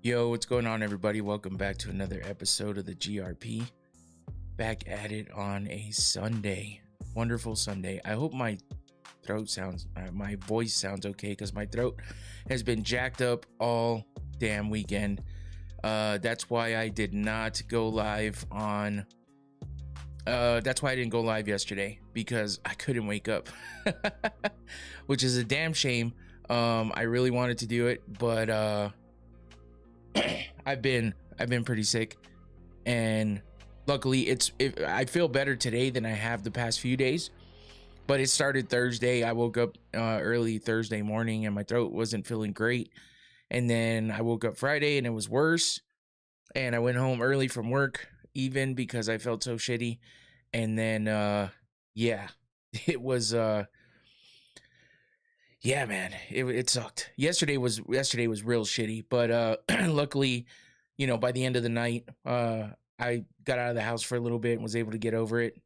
Yo, what's going on, everybody? Welcome back to another episode of the GRP. Back at it on a Sunday. Wonderful Sunday. I hope my my voice sounds okay, because my throat has been jacked up all damn weekend. That's why I did not go live on... that's why I didn't go live yesterday, because I couldn't wake up. Which is a damn shame. I really wanted to do it, but... I've been pretty sick, and luckily I feel better today than I have the past few days. But it started Thursday. I woke up early Thursday morning and my throat wasn't feeling great, and then I woke up Friday and it was worse, and I went home early from work even because I felt so shitty. And then yeah, it was yeah, man, it sucked. Yesterday was real shitty, but luckily, by the end of the night, I got out of the house for a little bit and was able to get over it.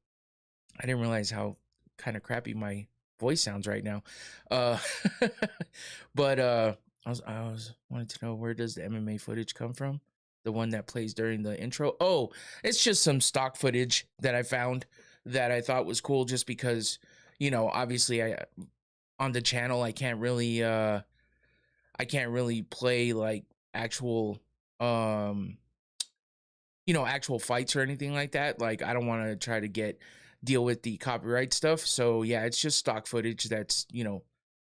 I didn't realize how kind of crappy my voice sounds right now. Uh but I was wanted to know, where does the MMA footage come from? The one that plays during the intro? Oh, it's just some stock footage that I found that I thought was cool, just because, obviously on the channel I can't really play like actual actual fights or anything like that. Like, I don't want to try to deal with the copyright stuff. So yeah, it's just stock footage that's,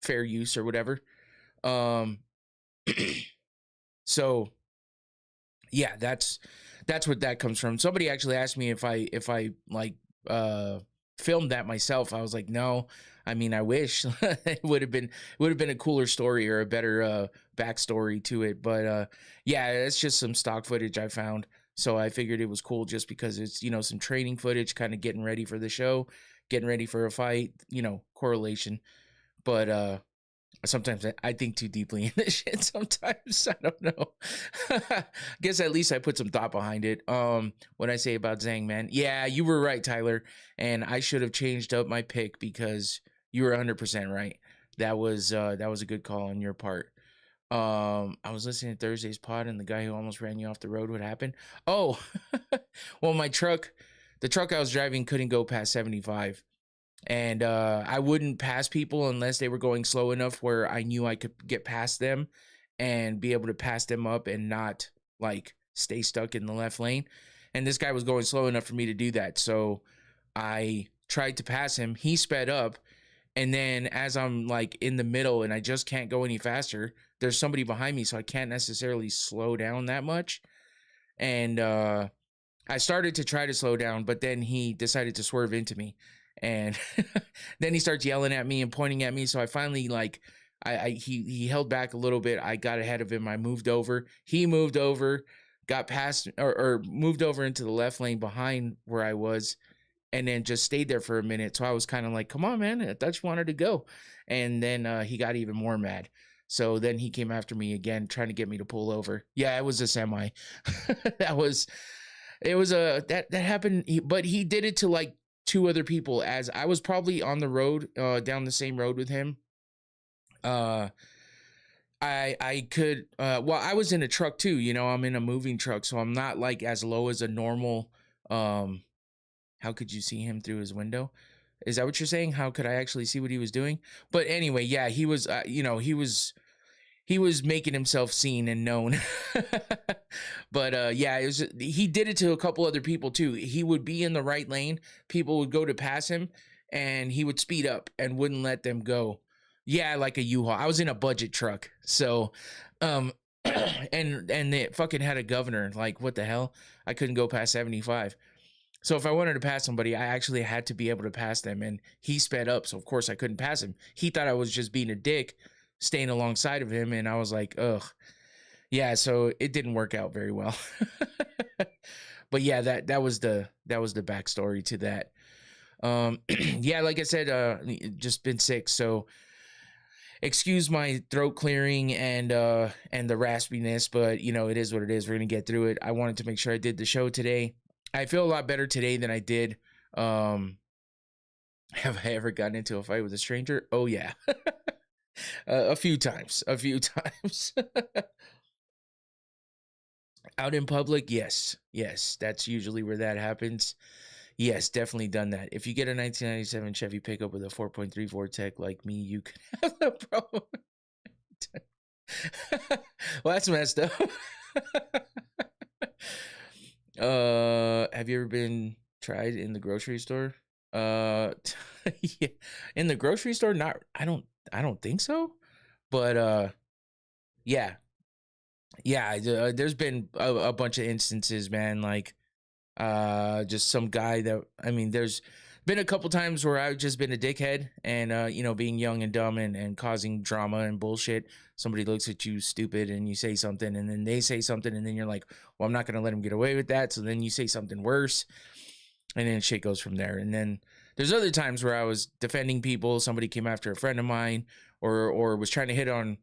fair use or whatever. Um so yeah, that's what that comes from. Somebody actually asked me if I like filmed that myself. I was like, no. I mean, I wish. It would have been a cooler story or a better backstory to it. But yeah, it's just some stock footage I found. So I figured it was cool just because it's, some training footage, kind of getting ready for the show, getting ready for a fight, correlation. But sometimes I think too deeply in this shit. Sometimes I don't know. I guess at least I put some thought behind it. What I say about Zhang, man. Yeah, you were right, Tyler. And I should have changed up my pick, because you were 100% right. That was a good call on your part. I was listening to Thursday's pod, and the guy who almost ran you off the road, what happened? Oh, well, the truck I was driving couldn't go past 75. And I wouldn't pass people unless they were going slow enough where I knew I could get past them and be able to pass them up and not like stay stuck in the left lane. And this guy was going slow enough for me to do that. So I tried to pass him. He sped up. And then as I'm like in the middle and I just can't go any faster, there's somebody behind me, so I can't necessarily slow down that much. And I started to try to slow down, but then he decided to swerve into me. And then he starts yelling at me and pointing at me. So I finally, like, he held back a little bit. I got ahead of him. I moved over. He moved over, got past or moved over into the left lane behind where I was, and then just stayed there for a minute. So I was kind of like, come on, man, I thought you wanted to go. And then he got even more mad. So then he came after me again, trying to get me to pull over. Yeah, it was a semi. It was a that happened, but he did it to like two other people, as I was probably on the road, down the same road with him. I could well, I was in a truck too, I'm in a moving truck, so I'm not like as low as a normal. How could you see him through his window? Is that what you're saying? How could I actually see what he was doing? But anyway, yeah, he was he was making himself seen and known. But yeah, he did it to a couple other people too. He would be in the right lane, people would go to pass him, and he would speed up and wouldn't let them go. Yeah, like a U-Haul. I was in a budget truck, so and they fucking had a governor. Like, what the hell? I couldn't go past 75. So if I wanted to pass somebody, I actually had to be able to pass them, and he sped up, so of course I couldn't pass him. He thought I was just being a dick, staying alongside of him, and I was like, ugh. Yeah, so it didn't work out very well. But yeah, that was the backstory to that. Yeah, like I said, just been sick, so excuse my throat clearing and the raspiness, but it is what it is. We're gonna get through it. I wanted to make sure I did the show today. I feel a lot better today than I did. Have I ever gotten into a fight with a stranger? Oh yeah. A few times. Out in public, yes. Yes, that's usually where that happens. Yes, definitely done that. If you get a 1997 Chevy pickup with a 4.34 tech like me, you can have a problem. Well, that's messed up. Have you ever been tried in the grocery store? Yeah. In the grocery store, not. I don't think so. But yeah, yeah. There's been a bunch of instances, man. Like just some guy that, I mean, there's been a couple times where I've just been a dickhead and being young and dumb and causing drama and bullshit. Somebody looks at you stupid and you say something and then they say something and then you're like, well, I'm not going to let him get away with that. So then you say something worse and then shit goes from there. And then there's other times where I was defending people. Somebody came after a friend of mine or was trying to hit on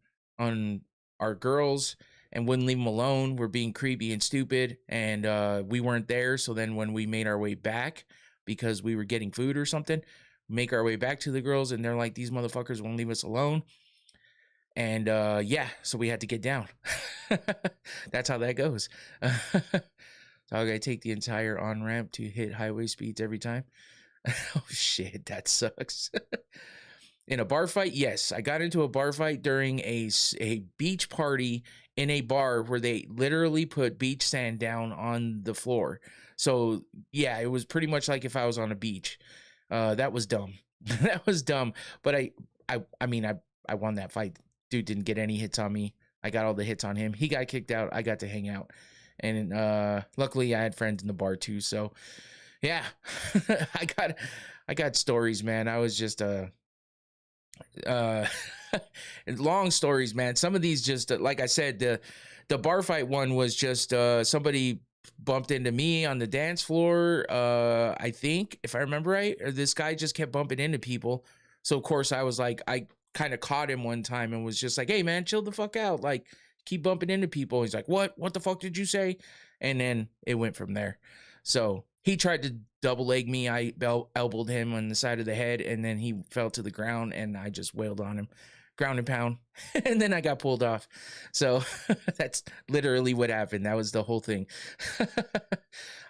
our girls and wouldn't leave them alone. We're being creepy and stupid, and we weren't there. So then when we made our way back because we were getting food or something, make our way back to the girls, and they're like, these motherfuckers won't leave us alone. And yeah, so we had to get down. That's how that goes. So I gotta take the entire on-ramp to hit highway speeds every time. Oh shit, that sucks. In a bar fight, yes, I got into a bar fight during a beach party in a bar where they literally put beach sand down on the floor. So yeah, it was pretty much like if I was on a beach. That was dumb. That was dumb. But I mean, I won that fight. Dude didn't get any hits on me. I got all the hits on him. He got kicked out. I got to hang out, and luckily I had friends in the bar too. So yeah, I got stories, man. I was just long stories, man. Some of these just like I said, the bar fight one was just somebody bumped into me on the dance floor, I think, if I remember right, or this guy just kept bumping into people. So of course I was like, I kind of caught him one time and was just like, hey man, chill the fuck out, like keep bumping into people. He's like, what the fuck did you say? And then it went from there. So he tried to double leg me. I elbowed him on the side of the head, and then he fell to the ground, and I just wailed on him, ground and pound, and then I got pulled off. So that's literally what happened. That was the whole thing.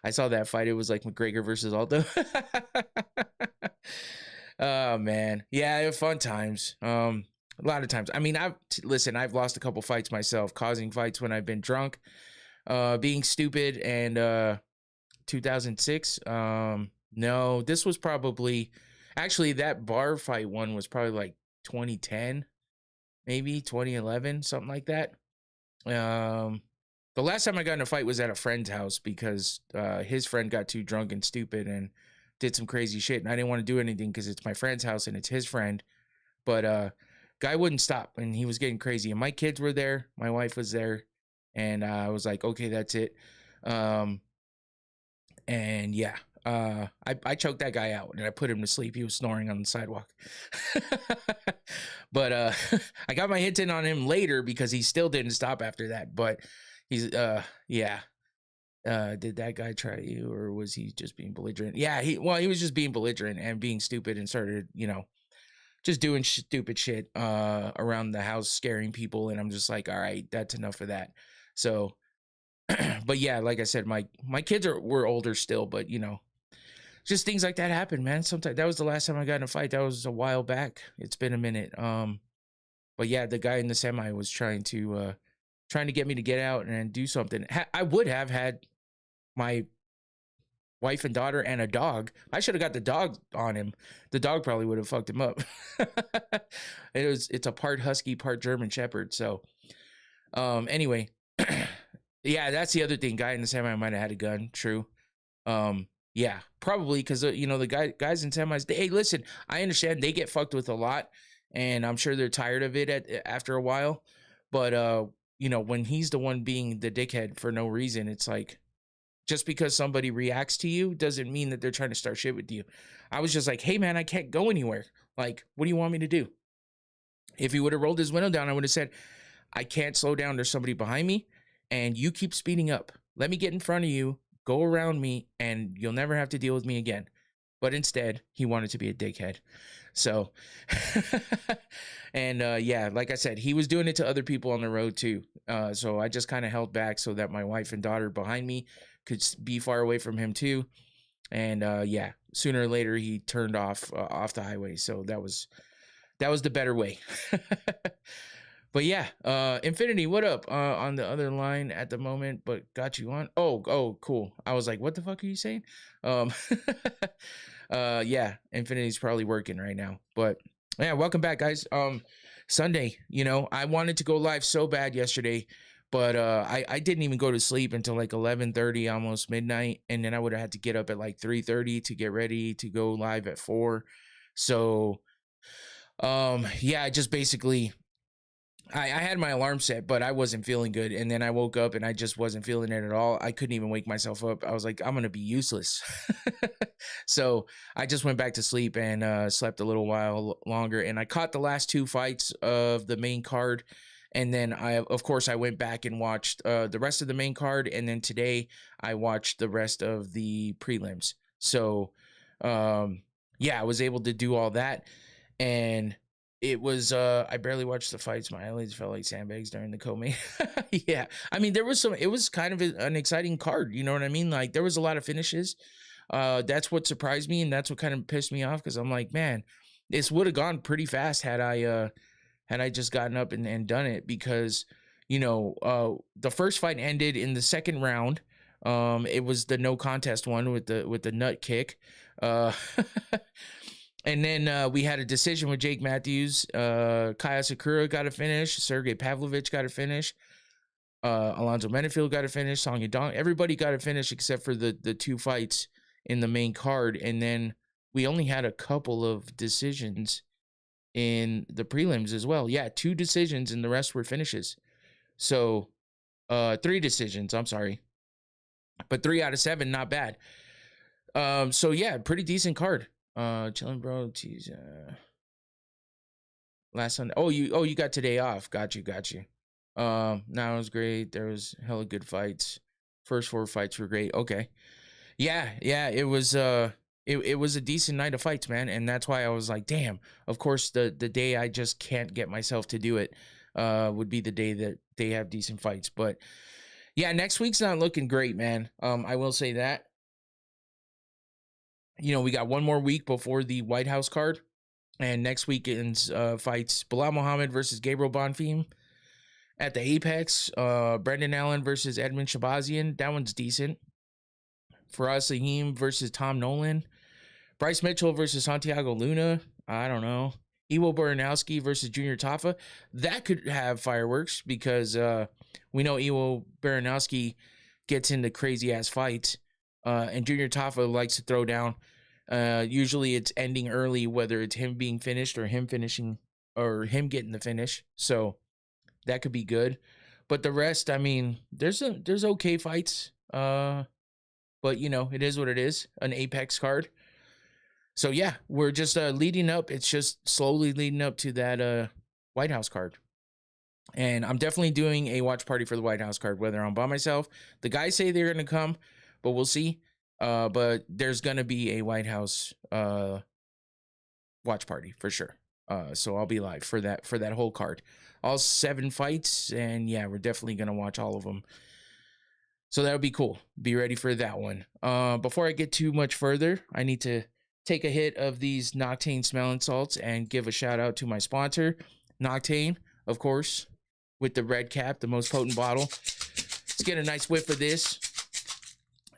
I saw that fight. It was like McGregor versus Aldo. Oh man, yeah, it was fun times. A lot of times. I mean, I've lost a couple fights myself, causing fights when I've been drunk, being stupid, and 2006. No, this was probably, actually that bar fight one was probably like 2010, maybe 2011, something like that. The last time I got in a fight was at a friend's house because his friend got too drunk and stupid and did some crazy shit, and I didn't want to do anything because it's my friend's house and it's his friend. But guy wouldn't stop, and he was getting crazy, and my kids were there, my wife was there, and I was like, okay, that's it. And yeah, I choked that guy out and I put him to sleep. He was snoring on the sidewalk. But I got my hits in on him later because he still didn't stop after that. But he's yeah. Did that guy try you, or was he just being belligerent? Yeah, he was just being belligerent and being stupid and started, just doing stupid shit around the house, scaring people, and I'm just like, all right, that's enough of that. So but yeah, like I said, my kids were older still, but just things like that happen, man. Sometimes that was the last time I got in a fight. That was a while back. It's been a minute. But yeah, the guy in the semi was trying to get me to get out and do something. I would have had my wife and daughter and a dog. I should have got the dog on him. The dog probably would have fucked him up. It's a part husky, part German shepherd. So anyway. Yeah, that's the other thing. Guy in the semi might have had a gun. True. Yeah, probably because the guys in semis. Hey, listen, I understand they get fucked with a lot, and I'm sure they're tired of it after a while. But when he's the one being the dickhead for no reason, it's like, just because somebody reacts to you doesn't mean that they're trying to start shit with you. I was just like, hey man, I can't go anywhere. Like, what do you want me to do? If he would have rolled his window down, I would have said, I can't slow down. There's somebody behind me. And you keep speeding up. Let me get in front of you, go around me, and you'll never have to deal with me again. but instead he wanted to be a dickhead. So, and yeah, like I said, he was doing it to other people on the road too. So I just kind of held back so that my wife and daughter behind me could be far away from him too. And yeah, sooner or later he turned off the highway. So that was the better way. But yeah, Infinity, what up? On the other line at the moment, but got you on. Oh, cool. I was like, what the fuck are you saying? Yeah, Infinity's probably working right now. But yeah, welcome back, guys. Sunday, I wanted to go live so bad yesterday, but I didn't even go to sleep until like 11:30, almost midnight, and then I would have had to get up at like 3:30 to get ready to go live at 4. So yeah, I just basically I had my alarm set, but I wasn't feeling good. And then I woke up and I just wasn't feeling it at all. I couldn't even wake myself up. I was like, I'm going to be useless. So I just went back to sleep and slept a little while longer. And I caught the last 2 fights of the main card. And then of course, I went back and watched the rest of the main card. And then today I watched the rest of the prelims. So yeah, I was able to do all that. And it was I barely watched the fights. My eyelids felt like sandbags during the co-main. Yeah, I mean, it was kind of an exciting card, you know what I mean? Like, there was a lot of finishes. That's what surprised me, and that's what kind of pissed me off, because I'm like, man, this would have gone pretty fast had I just gotten up and done it, because the first fight ended in the second round. It was the no contest one with the nut kick. And then we had a decision with Jake Matthews. Kaya Sakura got a finish. Sergey Pavlovich got a finish. Alonzo Menefield got a finish. Song Yadong. Everybody got a finish except for the 2 fights in the main card. And then we only had a couple of decisions in the prelims as well. Yeah, 2 decisions and the rest were finishes. So 3 decisions, I'm sorry. But 3 out of 7, not bad. So yeah, pretty decent card. Chilling, bro. Geez, last Sunday. Oh, you got today off. Got you. No, it was great. There was hella good fights. First 4 fights were great. Okay. Yeah. It was it was a decent night of fights, man. And that's why I was like, damn, of course the day I just can't get myself to do it would be the day that they have decent fights. But yeah, next week's not looking great, man. I will say that. We got 1 more week before the White House card, and next weekend's fights: Bilal Muhammad versus Gabriel Bonfim at the Apex, Brendan Allen versus Edmund Shabazian. That one's decent. Faraz Saheem versus Tom Nolan, Bryce Mitchell versus Santiago Luna. I don't know. Iwo Baranowski versus Junior Tafa. That could have fireworks, because we know Iwo Baranowski gets into crazy ass fights. And Junior Tafa likes to throw down. Usually it's ending early, whether it's him being finished or him finishing or him getting the finish. So that could be good. But the rest, I mean, there's okay fights. But it is what it is. An Apex card. So yeah, we're just leading up. It's just slowly leading up to that White House card. And I'm definitely doing a watch party for the White House card, whether I'm by myself. The guys say they're going to come, but we'll see. But there's going to be a White House watch party for sure. So I'll be live for that whole card. All 7 fights, and yeah, we're definitely going to watch all of them. So that would be cool. Be ready for that one. Before I get too much further, I need to take a hit of these Noctane smelling salts and give a shout out to my sponsor, Noctane, of course, with the red cap, the most potent bottle. Let's get a nice whiff of this.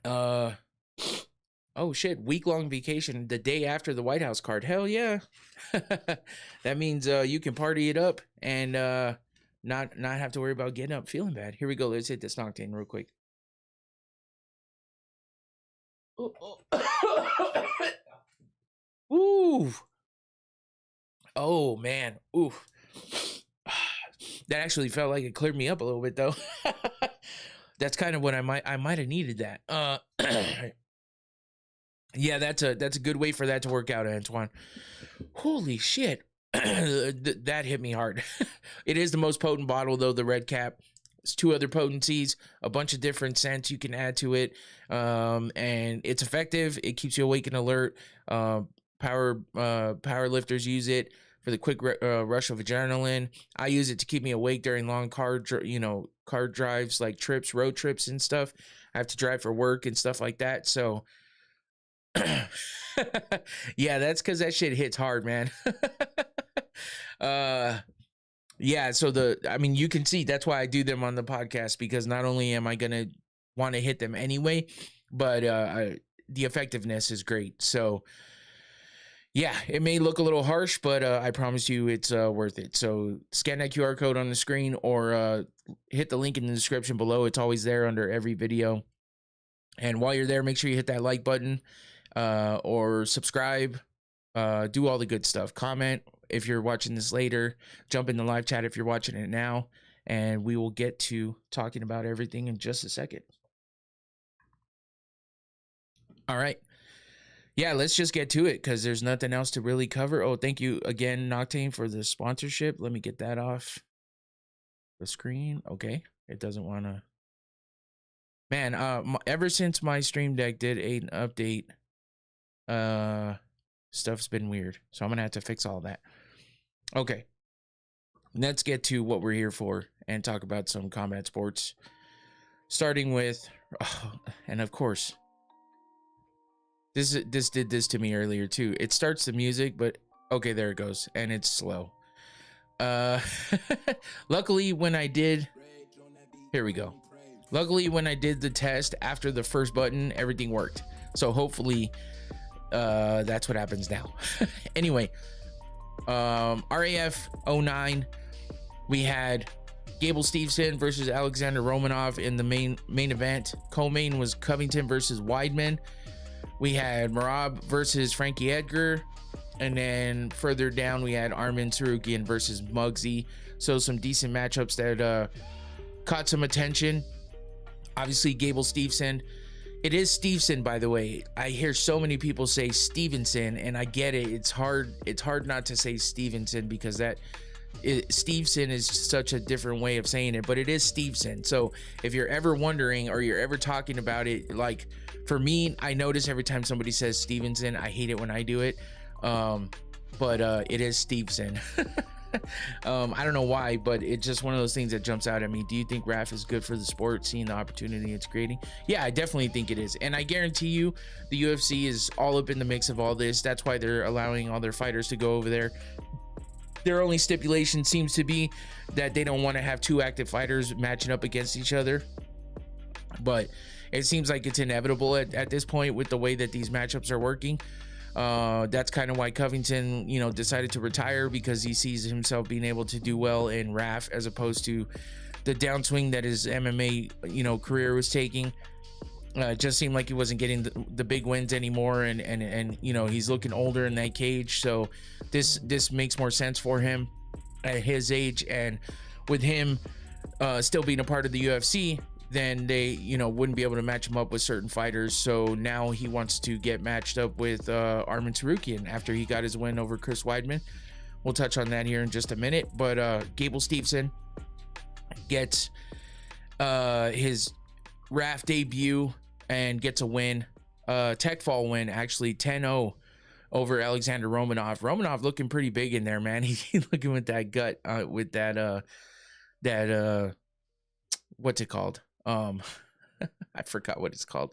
Oh shit, week-long vacation the day after the White House card. Hell yeah. That means you can party it up and not have to worry about getting up feeling bad. Here we go. Let's hit this Noctane real quick. Ooh. Oh man. Ooh. That actually felt like it cleared me up a little bit though. That's kind of what I might have needed that. Yeah, that's a good way for that to work out, Antoine. Holy shit. That hit me hard. It is the most potent bottle though, the red cap. two other potencies, a bunch of different scents you can add to it, and it's effective. It keeps you awake and alert. Power lifters use it for the quick rush of adrenaline. I use it to keep me awake during long car drives, like road trips and stuff. I have to drive for work and stuff like that. So yeah, that's because that shit hits hard, man. Yeah, so you can see that's why I do them on the podcast, because not only am I gonna want to hit them anyway, but the effectiveness is great. So yeah, it may look a little harsh, but I promise you it's worth it. So scan that QR code on the screen, or hit the link in the description below. It's always there under every video. And while you're there, make sure you hit that like button, or subscribe, do all the good stuff. Comment if you're watching this later, jump in the live chat if you're watching it now, and we will get to talking about everything in just a second. All right. Yeah, let's just get to it, because there's nothing else to really cover. Oh, thank you again, Noctane, for the sponsorship. Let me get that off the screen. Okay. It doesn't want to. Man, ever since my Stream Deck did an update, stuff's been weird. So I'm going to have to fix all that. Okay. Let's get to what we're here for and talk about some combat sports. Starting with, and of course, this did this to me earlier too. It starts the music, but okay, there it goes, and it's slow. Luckily when I did, here we go. Luckily when I did the test after the first button, everything worked. So hopefully that's what happens now. Anyway, RAF 09, we had Gable Steveson versus Alexander Romanov in the main event. Co-main was Covington versus Weidman. We had Merab versus Frankie Edgar, and then further down we had Arman Tsarukyan versus Muggsy. So some decent matchups that caught some attention. Obviously Gable Steveson. It is Steveson, by the way. I hear so many people say Stevenson, and I get it. It's hard not to say Stevenson, because Steveson is such a different way of saying it, but it is Steveson. So if you're ever wondering, or you're ever talking about it, like for me, I notice every time somebody says Stevenson, I hate it when I do it. But it is Steveson. I don't know why, but it's just one of those things that jumps out at me. Do you think RAF is good for the sport, seeing the opportunity it's creating? Yeah, I definitely think it is. And I guarantee you the UFC is all up in the mix of all this. That's why they're allowing all their fighters to go over there. Their only stipulation seems to be that they don't want to have two active fighters matching up against each other. But it seems like it's inevitable at this point with the way that these matchups are working. That's kind of why Covington, decided to retire, because he sees himself being able to do well in RAF as opposed to the downswing that his MMA, career was taking. It just seemed like he wasn't getting the big wins anymore, and he's looking older in that cage. So this makes more sense for him at his age, and with him still being a part of the UFC, then they wouldn't be able to match him up with certain fighters. So now he wants to get matched up with Arman Tsarukyan after he got his win over Chris Weidman. We'll touch on that here in just a minute. But Gable Steveson gets his RAF debut and gets a win, tech fall win, actually 10-0 over Alexander Romanov. Romanov looking pretty big in there, man. He's looking with that gut, with that what's it called? I forgot what it's called.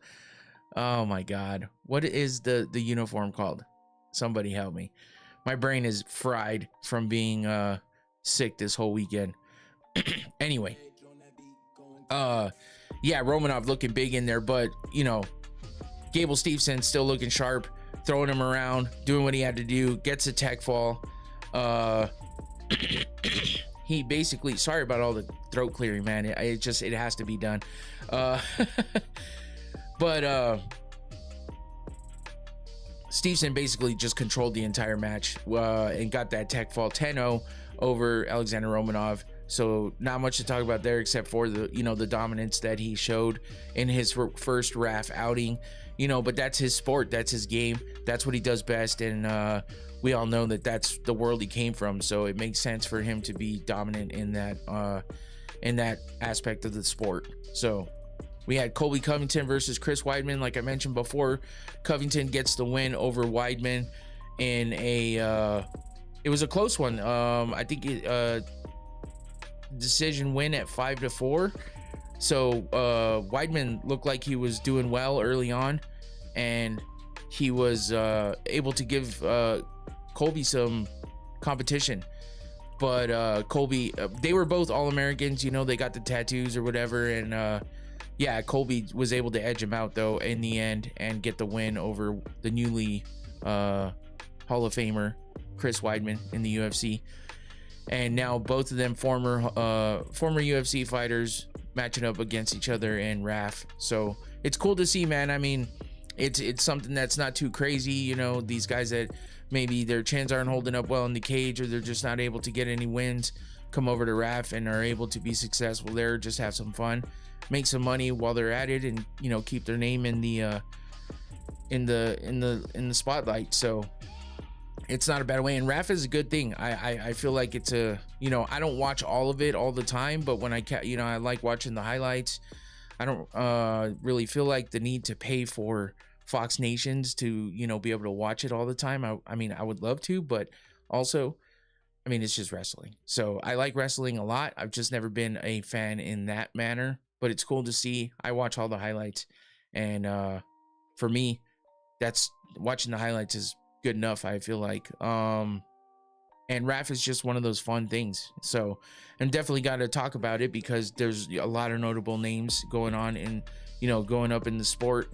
Oh my God. What is the uniform called? Somebody help me. My brain is fried from being sick this whole weekend. Anyway. Yeah, Romanov looking big in there, but Gable Steveson still looking sharp, throwing him around, doing what he had to do, gets a tech fall. He basically, sorry about all the throat clearing, man. It has to be done. But Steveson basically just controlled the entire match and got that tech fall 10-0 over Alexander Romanov. So not much to talk about there, except for the dominance that he showed in his first RAF outing. But that's his sport, that's his game, that's what he does best, and we all know that that's the world he came from. So it makes sense for him to be dominant in in that aspect of the sport. So we had Colby Covington versus Chris Weidman. Like I mentioned before, Covington gets the win over Weidman in it was a close one. I think decision win at 5-4. So Weidman looked like he was doing well early on, and he was able to give Colby some competition. But Colby, they were both All-Americans, you know, they got the tattoos or whatever, and yeah, Colby was able to edge him out though in the end and get the win over the newly Hall of Famer Chris Weidman in the UFC. And now both of them former UFC fighters matching up against each other in RAF. So it's cool to see, man. I mean, it's something that's not too crazy, you know, these guys that maybe their chins aren't holding up well in the cage, or they're just not able to get any wins, come over to RAF and are able to be successful there, just have some fun, make some money while they're at it, and, you know, keep their name in the spotlight. So it's not a bad way, and RAF is a good thing. I feel like it's a, you know, I don't watch all of it all the time, but when I like watching the highlights. I don't really feel like the need to pay for Fox Nations to, you know, be able to watch it all the time. I mean, I would love to, but also, I mean, it's just wrestling. So I like wrestling a lot. I've just never been a fan in that manner, but it's cool to see. I watch all the highlights, and for me, that's watching the highlights is good enough, I feel like. And RAF is just one of those fun things. So I'm definitely got to talk about it because there's a lot of notable names going on in, you know, going up in the sport.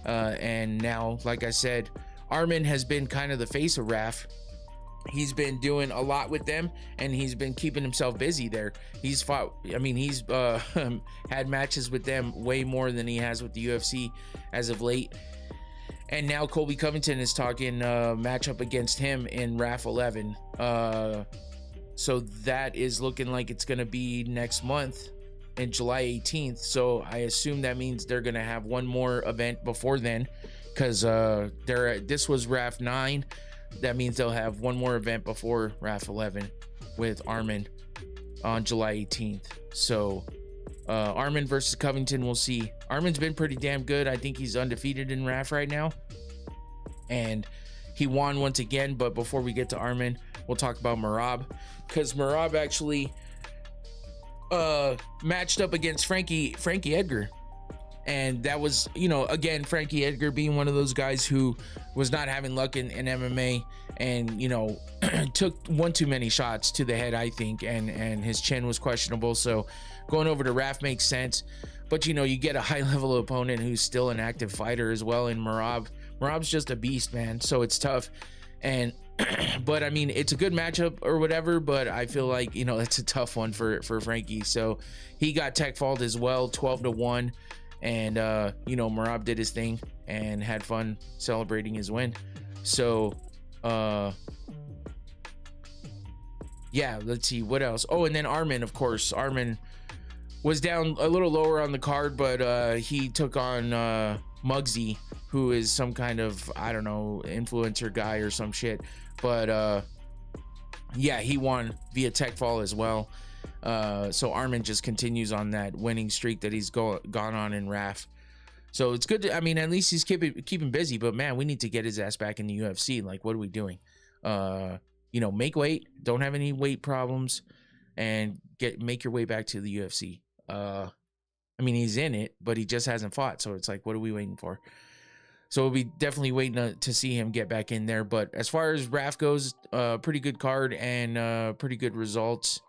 And now, like I said, Armin has been kind of the face of RAF. He's been doing a lot with them, and he's been keeping himself busy there. He's fought, I mean, he's had matches with them way more than he has with the UFC as of late. And now Colby Covington is talking matchup against him in RAF 11. So that is looking like it's going to be next month in July 18th. So I assume that means they're going to have one more event before then, because this was RAF 9. That means they'll have one more event before RAF 11 with Armin on July 18th. So Armin versus Covington, we'll see. Armin's been pretty damn good. I think he's undefeated in RAF right now, and he won once again. But before we get to Armin, we'll talk about Merab, because Merab actually matched up against Frankie Edgar, and that was, you know, again, Frankie Edgar being one of those guys who was not having luck in MMA, and, you know, took one too many shots to the head, I think, and his chin was questionable. So going over to RAF makes sense. But, you know, you get a high-level opponent who's still an active fighter as well in Merab. Merab's just a beast, man, so it's tough. And but I mean, it's a good matchup or whatever, but I feel like, you know, it's a tough one for Frankie. So he got tech fault as well, 12-1, and you know, Merab did his thing and had fun celebrating his win. So yeah, let's see what else. Oh, and then Armin, of course. Armin was down a little lower on the card, but he took on Muggsy, who is some kind of, I don't know, influencer guy or some shit. But yeah, he won via tech fall as well. So Armin just continues on that winning streak that he's gone on in RAF. So it's good to, I mean, at least he's keeping busy. But man, we need to get his ass back in the UFC. Like, what are we doing? You know, make weight, don't have any weight problems, and make your way back to the UFC. I mean, he's in it, but he just hasn't fought. So it's like, what are we waiting for? So we'll be definitely waiting to see him get back in there. But as far as RAF goes, pretty good card and pretty good results.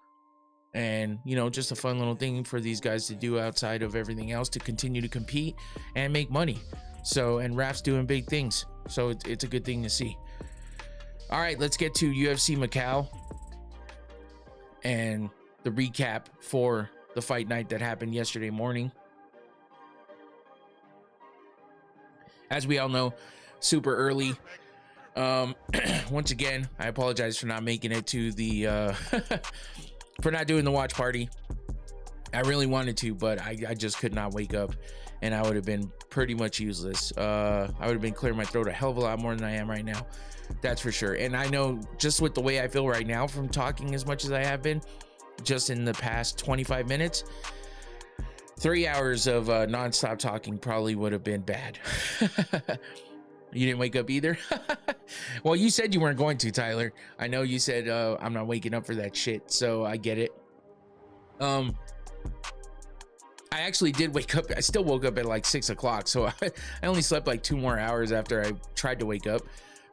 And, you know, just a fun little thing for these guys to do outside of everything else to continue to compete and make money. So, and RAF's doing big things. So it's a good thing to see. All right, let's get to UFC Macau and the recap for the fight night that happened yesterday morning. As we all know, super early. Once again, I apologize for not making it to the for not doing the watch party. I really wanted to, but I just could not wake up, and I would have been pretty much useless. I would have been clearing my throat a hell of a lot more than I am right now. That's for sure. And I know just with the way I feel right now from talking as much as I have been, just in the past 25 minutes. 3 hours of nonstop talking probably would have been bad. You didn't wake up either? Well, you said you weren't going to, Tyler. I know you said I'm not waking up for that shit, so I get it. I actually did wake up. I still woke up at like 6 o'clock, so I only slept like 2 more hours after I tried to wake up.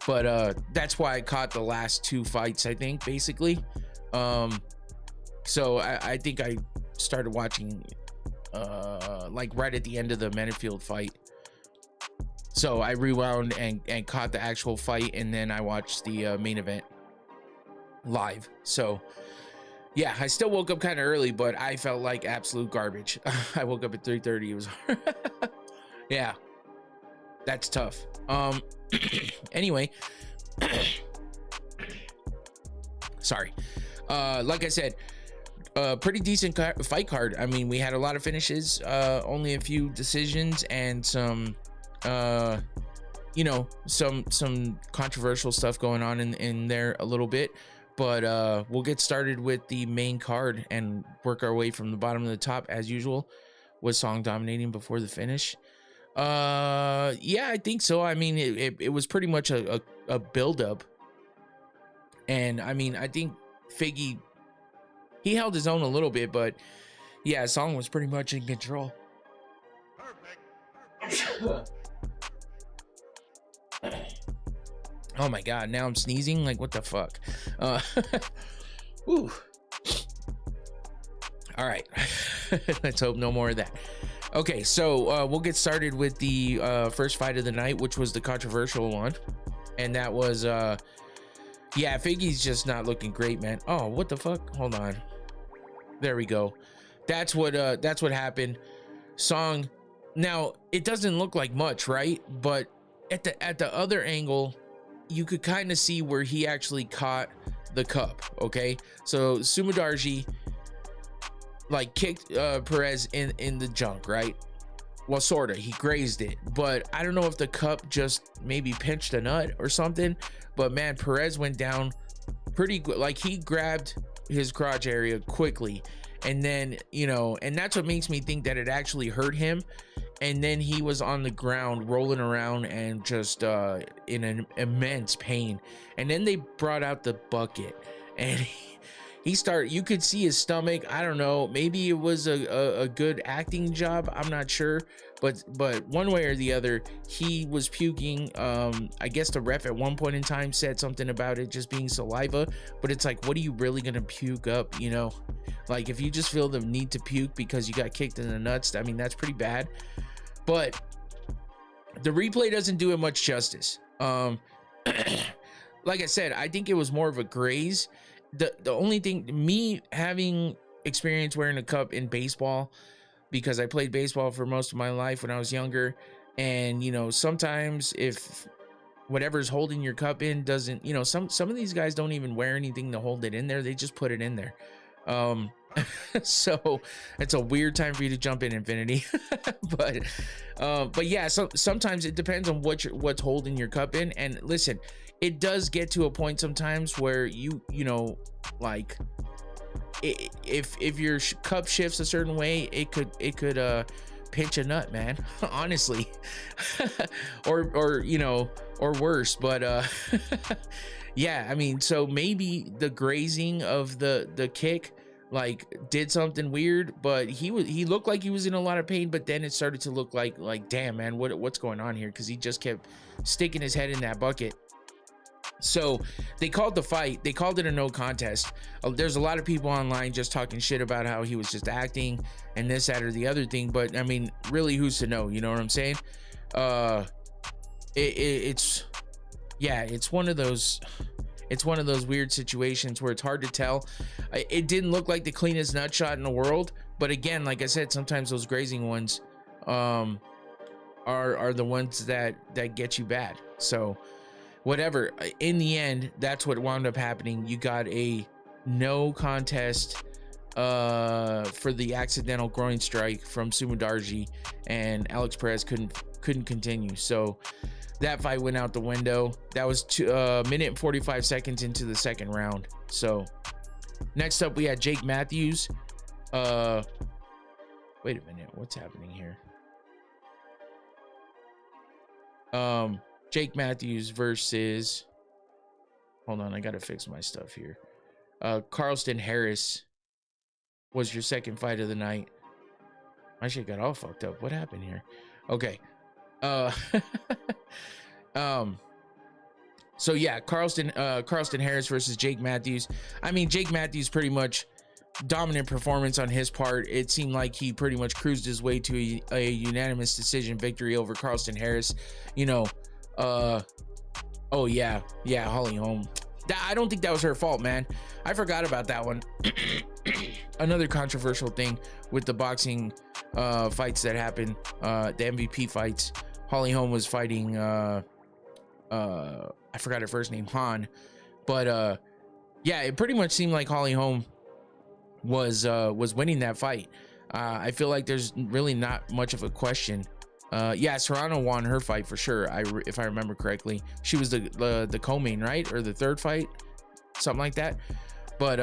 But that's why I caught the last 2 fights, I think, basically. So I think I started watching like right at the end of the Mennefield fight. So I rewound and caught the actual fight, and then I watched the main event live. So yeah, I still woke up kind of early, but I felt like absolute garbage. I woke up at 3:30. It was yeah, that's tough. Anyway, sorry. Like I said, pretty decent fight card. I mean, we had a lot of finishes, only a few decisions, and some you know, some controversial stuff going on in there a little bit. But we'll get started with the main card and work our way from the bottom to the top as usual, with Song dominating before the finish. Yeah, I think so. I mean, it was pretty much a build up, and I mean, I think Figgy, he held his own a little bit, but yeah, Song was pretty much in control. Perfect. Oh my god, now I'm sneezing, like what the fuck. Ooh. All right. Let's hope no more of that. Okay, so we'll get started with the first fight of the night, which was the controversial one, and that was yeah, Figgy's just not looking great, man. Oh, what the fuck? Hold on. There we go. That's what happened. Song, now it doesn't look like much, right? But at the other angle, you could kind of see where he actually caught the cup. Okay, so Sumudarji like kicked Perez in the junk, right? Well, sorta, he grazed it, but I don't know if the cup just maybe pinched a nut or something. But man, Perez went down pretty good. Like, he grabbed his crotch area quickly, and then, you know, and that's what makes me think that it actually hurt him. And then he was on the ground rolling around and just in an immense pain. And then they brought out the bucket, and he started, you could see his stomach. I don't know, maybe it was a good acting job, I'm not sure, but one way or the other, he was puking. I guess the ref at one point in time said something about it just being saliva, but it's like, what are you really gonna puke up, you know? Like, if you just feel the need to puke because you got kicked in the nuts, I mean, that's pretty bad. But the replay doesn't do it much justice. Like I said, I think it was more of a graze. The only thing, me having experience wearing a cup in baseball, because I played baseball for most of my life when I was younger, and you know, sometimes if whatever's holding your cup in doesn't, you know, some of these guys don't even wear anything to hold it in there, they just put it in there. So it's a weird time for you to jump in, Infinity. but yeah, so sometimes it depends on what's holding your cup in. And listen, it does get to a point sometimes where you know, like, if your cup shifts a certain way, it could pinch a nut, man. Honestly. or you know, or worse. But yeah, I mean, so maybe the grazing of the kick like did something weird, but he looked like he was in a lot of pain. But then it started to look like damn, man, what's going on here, because he just kept sticking his head in that bucket. So they called the fight, they called it a no contest. There's a lot of people online just talking shit about how he was just acting and this, that, or the other thing, but I mean, really, who's to know? You know what I'm saying? It's one of those weird situations where it's hard to tell. It didn't look like the cleanest nut shot in the world, but again, like I said, sometimes those grazing ones are the ones that get you bad. So whatever, in the end, that's what wound up happening. You got a no contest for the accidental groin strike from Sumudarji, and Alex Perez couldn't continue. So that fight went out the window. That was 1 minute and 45 seconds into the second round. So Next up, we had Jake Matthews. Wait a minute, what's happening here? Jake Matthews versus, hold on, I gotta fix my stuff here. Carlston Harris was your second fight of the night. My shit got all fucked up. What happened here? Okay. So yeah, Carlston Harris versus Jake Matthews. I mean, Jake Matthews pretty much dominant performance on his part. It seemed like he pretty much cruised his way to a unanimous decision victory over Carlston Harris. You know, oh yeah, Holly Holm. I don't think that was her fault, man. I forgot about that one. Another controversial thing with the boxing fights that happened, the MVP fights. Holly Holm was fighting I forgot her first name, Han. But yeah, it pretty much seemed like Holly Holm was winning that fight. I feel like there's really not much of a question. Yeah, Serrano won her fight for sure. If I remember correctly, she was the co-main, right, or the third fight, something like that. But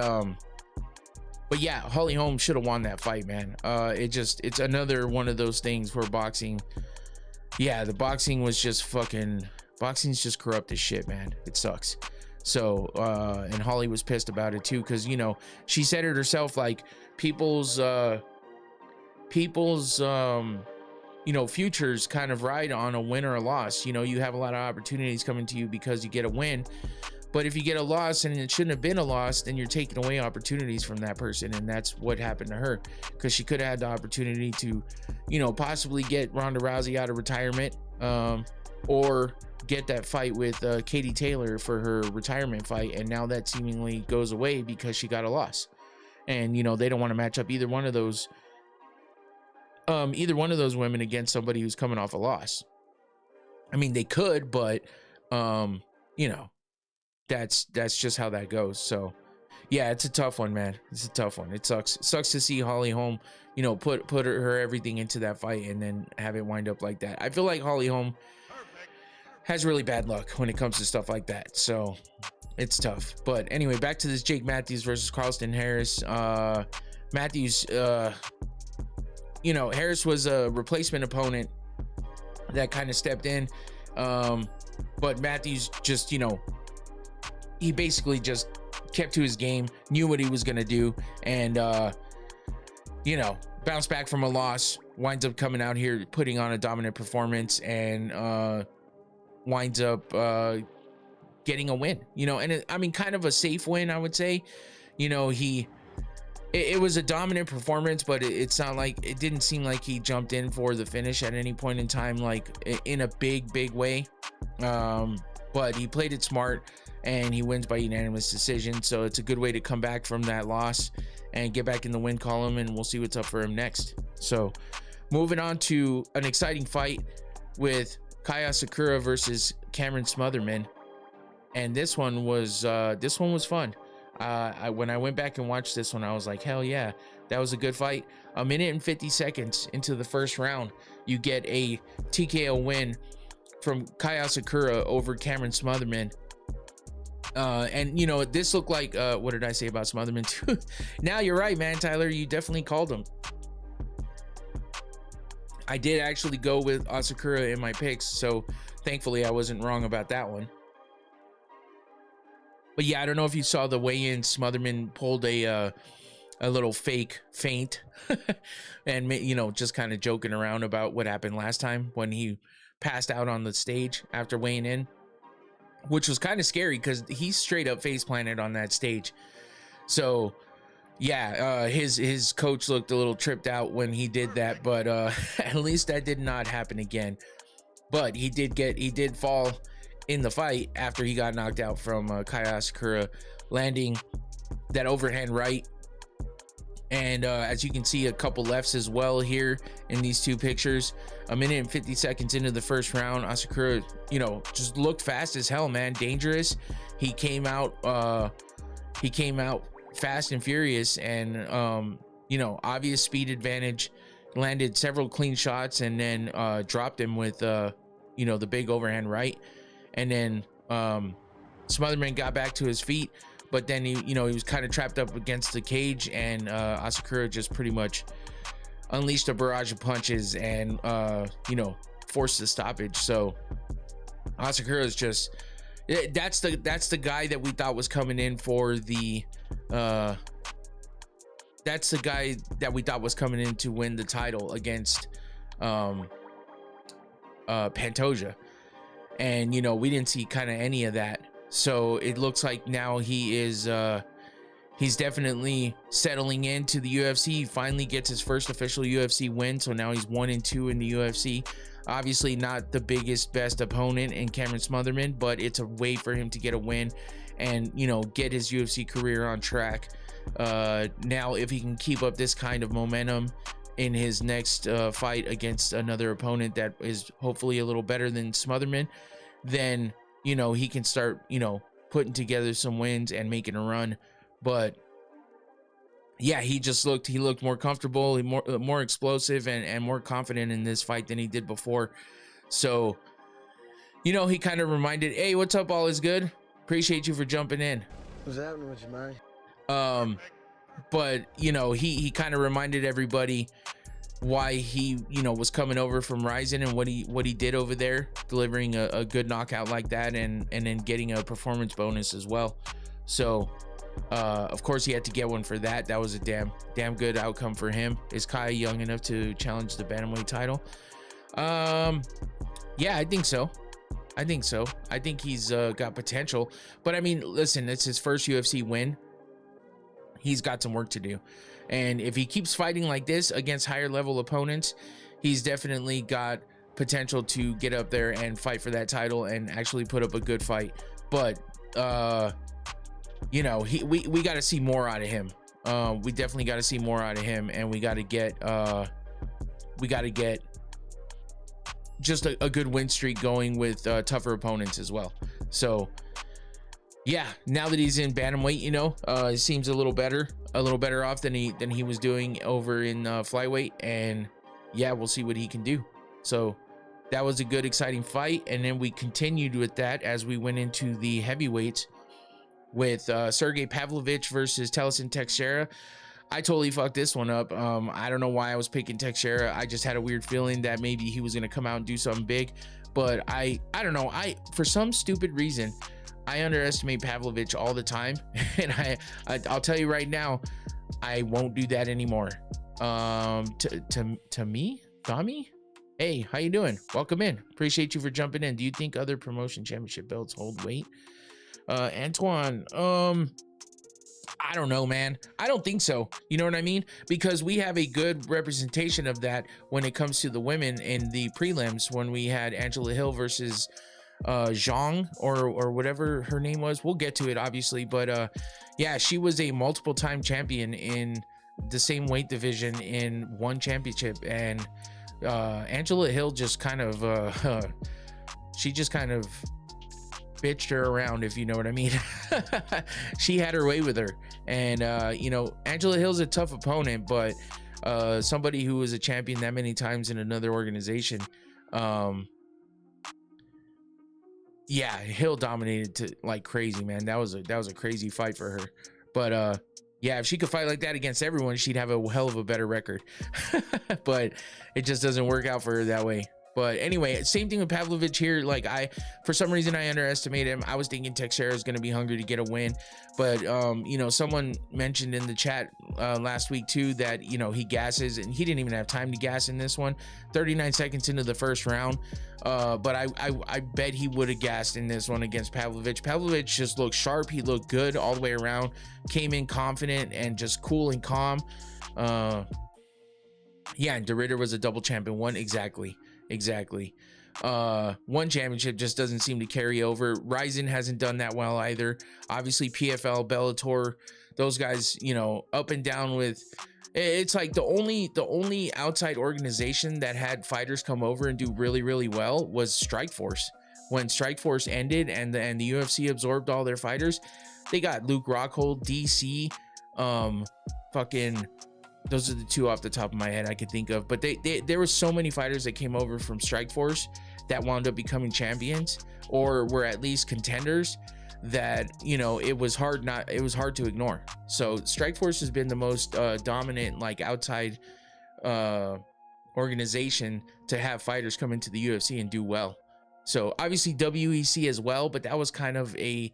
yeah, Holly Holm should have won that fight, man. It's another one of those things where boxing, yeah, the boxing was just boxing's just corrupt as shit, man. It sucks. So and Holly was pissed about it too, because, you know, she said it herself, like people's you know, futures kind of ride on a win or a loss. You know, you have a lot of opportunities coming to you because you get a win, but if you get a loss and it shouldn't have been a loss, then you're taking away opportunities from that person. And that's what happened to her, because she could have had the opportunity to, you know, possibly get Ronda Rousey out of retirement, or get that fight with Katie Taylor for her retirement fight, and now that seemingly goes away because she got a loss. And, you know, they don't want to match up either one of those women against somebody who's coming off a loss. I mean, they could, but you know, that's just how that goes. So yeah, it's a tough one, man. It's a tough one. It sucks to see Holly Holm, you know, put her everything into that fight and then have it wind up like that. I feel like Holly Holm has really bad luck when it comes to stuff like that, so it's tough. But anyway, back to this Jake Matthews versus Carlston Harris. Matthews, you know, Harris was a replacement opponent that kind of stepped in, but Matthews just, you know, he basically just kept to his game, knew what he was gonna do, and you know, bounced back from a loss, winds up coming out here putting on a dominant performance, and winds up getting a win, you know. And I mean, kind of a safe win, I would say. You know, it was a dominant performance, but it's not like, it didn't seem like he jumped in for the finish at any point in time, like in a big way. But he played it smart, and he wins by unanimous decision. So it's a good way to come back from that loss and get back in the win column, and we'll see what's up for him next. So moving on to an exciting fight with Kaya Sakura versus Cameron Smotherman, and this one was fun. When I went back and watched this one, I was like, hell yeah, that was a good fight. A minute and 50 seconds into the first round, you get a TKO win from Kaya Sakura over Cameron Smotherman. And you know, this looked like what did I say about Smotherman too? Now you're right, man, Tyler, you definitely called him. I did actually go with Asakura in my picks, so thankfully I wasn't wrong about that one. But yeah, I don't know if you saw the weigh-in. Smotherman pulled a little fake feint and, you know, just kind of joking around about what happened last time when he passed out on the stage after weighing in, which was kind of scary because he straight up face planted on that stage. So yeah, his coach looked a little tripped out when he did that, but at least that did not happen again. But he did fall in the fight after he got knocked out from Kaya Sakura, landing that overhand right. And as you can see, a couple lefts as well here in these two pictures. A minute and 50 seconds into the first round, Asakura, you know, just looked fast as hell, man. Dangerous. He came out fast and furious, and you know, obvious speed advantage. Landed several clean shots, and then dropped him with you know, the big overhand right. And then Smotherman got back to his feet, but then he was kind of trapped up against the cage, and Asakura just pretty much unleashed a barrage of punches and forced the stoppage. So Asakura is just, that's the guy that we thought was coming in for the that's the guy that we thought was coming in to win the title against Pantoja. And we didn't see kind of any of that. So it looks like now he is he's definitely settling into the UFC. He finally gets his first official UFC win, so now he's 1-2 in the UFC. Obviously not the biggest, best opponent in Cameron Smotherman, but it's a way for him to get a win and get his UFC career on track. Now if he can keep up this kind of momentum in his next fight against another opponent that is hopefully a little better than Smotherman, then he can start putting together some wins and making a run. But yeah, he looked more comfortable, more explosive, and more confident in this fight than he did before. So he kind of reminded, hey, what's up, all is good, appreciate you for jumping in. What's happening with you, man? But he kind of reminded everybody why he was coming over from Ryzen and what he did over there, delivering a good knockout like that, and then getting a performance bonus as well. So of course he had to get one for that. That was a damn good outcome for him. Is Kai young enough to challenge the bantamweight title? Yeah, I think so. I think he's got potential, but I mean, listen, it's his first UFC win. He's got some work to do, and if he keeps fighting like this against higher level opponents, he's definitely got potential to get up there and fight for that title and actually put up a good fight. But we got to see more out of him. We definitely got to see more out of him, and we got to get just a good win streak going with tougher opponents as well. So yeah, now that he's in bantamweight, it seems a little better off than he was doing over in flyweight, and yeah, we'll see what he can do. So that was a good, exciting fight, and then we continued with that as we went into the heavyweights with Sergey Pavlovich versus Telson Teixeira. I totally fucked this one up. I don't know why I was picking Teixeira. I just had a weird feeling that maybe he was gonna come out and do something big, but I don't know. For some stupid reason, I underestimate Pavlovich all the time, and I'll tell you right now, I won't do that anymore. Tommy, hey, how you doing? Welcome in. Appreciate you for jumping in. Do you think other promotion championship belts hold weight? Antoine, I don't know, man. I don't think so. You know what I mean? Because we have a good representation of that when it comes to the women in the prelims, when we had Angela Hill versus Zhang or whatever her name was. We'll get to it, obviously, but yeah, she was a multiple time champion in the same weight division in one championship, and Angela Hill just kind of she just kind of bitched her around, if you know what I mean. She had her way with her, and Angela Hill's a tough opponent, but somebody who was a champion that many times in another organization, yeah, Hill dominated to like crazy, man. That was a crazy fight for her. But yeah, if she could fight like that against everyone, she'd have a hell of a better record. But it just doesn't work out for her that way. But anyway, same thing with Pavlovich here. Like, for some reason, I underestimated him. I was thinking Teixeira is going to be hungry to get a win. But, someone mentioned in the chat last week, too, that, he gasses. And he didn't even have time to gas in this one. 39 seconds into the first round. But I bet he would have gassed in this one against Pavlovich. Pavlovich just looked sharp. He looked good all the way around. Came in confident and just cool and calm. Yeah, and DeRitter was a double champion. Exactly. One championship just doesn't seem to carry over. Ryzen hasn't done that well either. Obviously PFL, Bellator, those guys, up and down with. It's like the only outside organization that had fighters come over and do really, really well was Strikeforce. When Strikeforce ended and the UFC absorbed all their fighters, they got Luke Rockhold, DC, those are the two off the top of my head I could think of. But there were so many fighters that came over from Strikeforce that wound up becoming champions or were at least contenders, that, you know, it was hard to ignore. So Strikeforce has been the most dominant, like, outside organization to have fighters come into the UFC and do well. So obviously WEC as well, but that was kind of I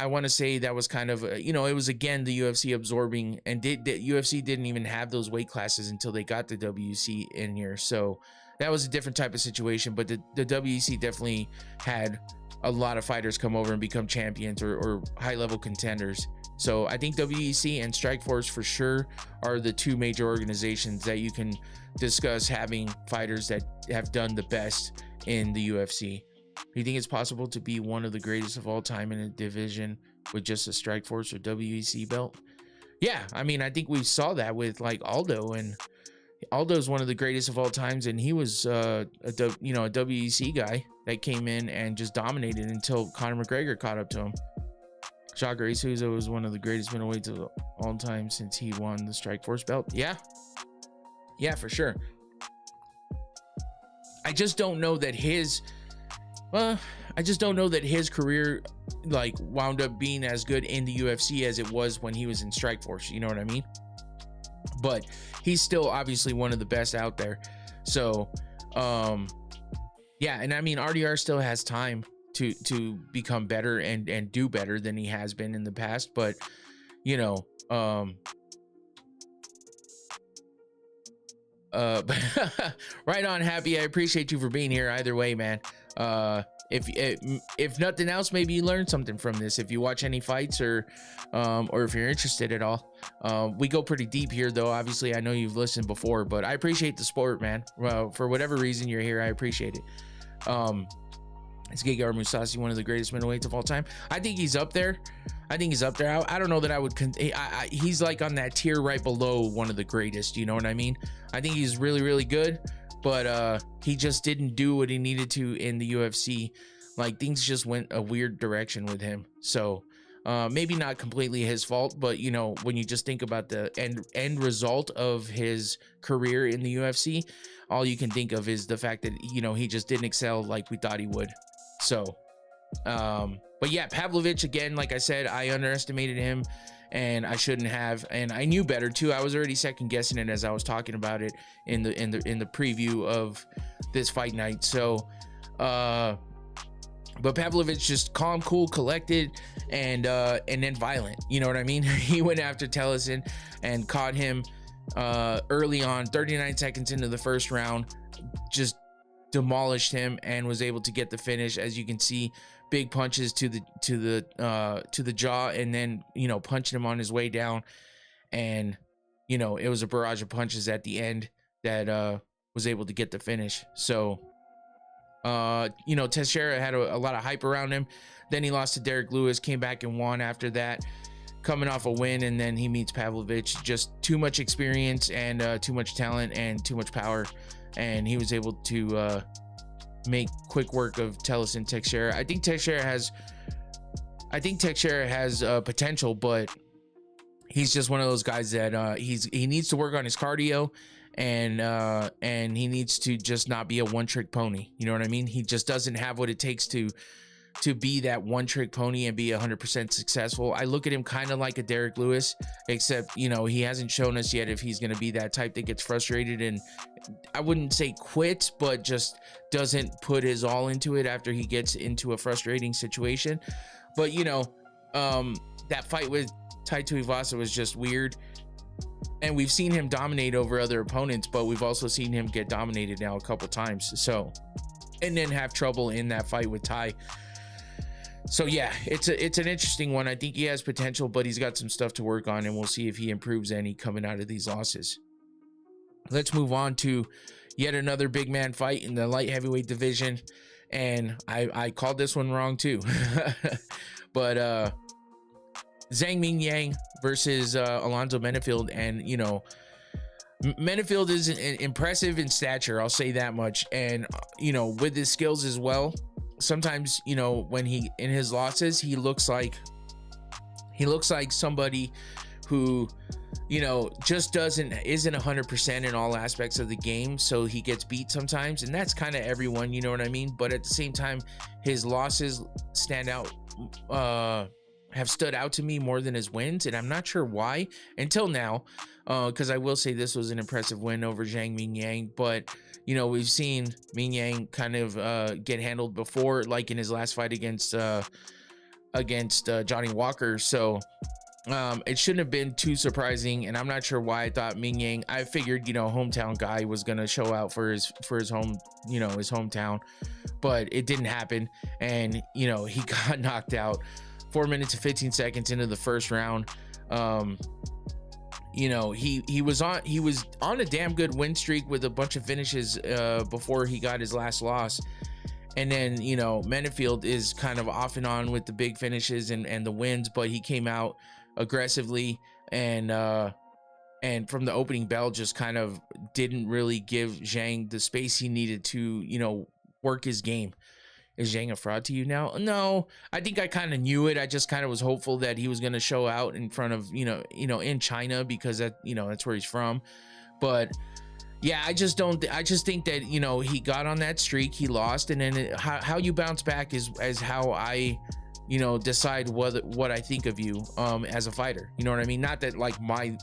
want to say that was kind of you know, it was again the UFC absorbing, and the UFC didn't even have those weight classes until they got the WEC in here. So that was a different type of situation, but the WEC definitely had a lot of fighters come over and become champions or high level contenders. So I think WEC and Strikeforce for sure are the two major organizations that you can discuss having fighters that have done the best in the UFC. You think it's possible to be one of the greatest of all time in a division with just a Strikeforce or WEC belt? Yeah, I mean, I think we saw that with like Aldo, and Aldo's one of the greatest of all times, and he was a WEC guy that came in and just dominated until Conor McGregor caught up to him. Jacare Souza was one of the greatest middleweights of all time since he won the Strikeforce belt. Yeah, for sure. I just don't know that his career like wound up being as good in the UFC as it was when he was in Strikeforce. You know what I mean? But he's still obviously one of the best out there. So, yeah, and I mean, RDR still has time to become better and do better than he has been in the past. But, you know, right on, Happy. I appreciate you for being here either way, man. If nothing else, maybe you learned something from this. If you watch any fights or if you're interested at all, we go pretty deep here though. Obviously I know you've listened before, but I appreciate the sport, man. Well, for whatever reason you're here, I appreciate it. Is Gegard Mousasi one of the greatest middleweights of all time? I think he's up there. I don't know that I would he's like on that tier right below one of the greatest, you know what I mean? I think he's really, really good, but he just didn't do what he needed to in the UFC. Like, things just went a weird direction with him. So maybe not completely his fault, but you know, when you just think about the end result of his career in the UFC, all you can think of is the fact that, you know, he just didn't excel like we thought he would. So but yeah, Pavlovich, again, like I said, I underestimated him and I shouldn't have, and I knew better too. I was already second guessing it as I was talking about it in the preview of this fight night. So but Pavlovich just calm, cool, collected, and then violent. You know what I mean? He went after Tellison and caught him early on, 39 seconds into the first round, just demolished him and was able to get the finish. As you can see, big punches to the jaw, and then, you know, punching him on his way down, and you know, it was a barrage of punches at the end that was able to get the finish. So you know, Teixeira had a lot of hype around him. Then he lost to Derek Lewis, came back and won after that, coming off a win, and then he meets Pavlovich. Just too much experience and too much talent and too much power, and he was able to make quick work of Tellison Teixeira. I think Teixeira has potential, but he's just one of those guys that he needs to work on his cardio, and he needs to just not be a one-trick pony. You know what I mean? He just doesn't have what it takes to be that one-trick pony and be 100% successful. I look at him kind of like a Derek Lewis, except, you know, he hasn't shown us yet if he's going to be that type that gets frustrated and, I wouldn't say quits, but just doesn't put his all into it after he gets into a frustrating situation. But, you know, that fight with Tai Tuivasa was just weird. And we've seen him dominate over other opponents, but we've also seen him get dominated now a couple times. So, and then have trouble in that fight with Tai. So yeah, it's an interesting one. I think he has potential, but he's got some stuff to work on, and we'll see if he improves any coming out of these losses. Let's move on to yet another big man fight in the light heavyweight division. And I called this one wrong too. But Zhang Ming Yang versus Alonzo Menefield. And, you know, Menefield is impressive in stature, I'll say that much. And, you know, with his skills as well. Sometimes, you know, when he in his losses, he looks like somebody who, you know, just isn't 100% in all aspects of the game, so he gets beat sometimes, and that's kind of everyone, you know what I mean? But at the same time, his losses have stood out to me more than his wins, and I'm not sure why until now, because I will say this was an impressive win over Zhang Mingyang, but you know, we've seen Mingyang kind of get handled before, like in his last fight against Johnny Walker, so it shouldn't have been too surprising, and I'm not sure why I thought Mingyang. I figured, you know, hometown guy was gonna show out for his home, you know, his hometown, but it didn't happen, and you know, he got knocked out 4 minutes and 15 seconds into the first round. You know, he was on a damn good win streak with a bunch of finishes before he got his last loss. And then, you know, Menifield is kind of off and on with the big finishes and the wins, but he came out aggressively and from the opening bell just kind of didn't really give Zhang the space he needed to, you know, work his game. Is Zhang a fraud to you now? No, I think I kind of knew it. I just kind of was hopeful that he was going to show out in front of, you know, in China, because that, you know, that's where he's from. But yeah, I just think that, you know, he got on that streak, he lost, and then how you bounce back is how I, you know, decide what I think of you as a fighter. You know what I mean? Not that like my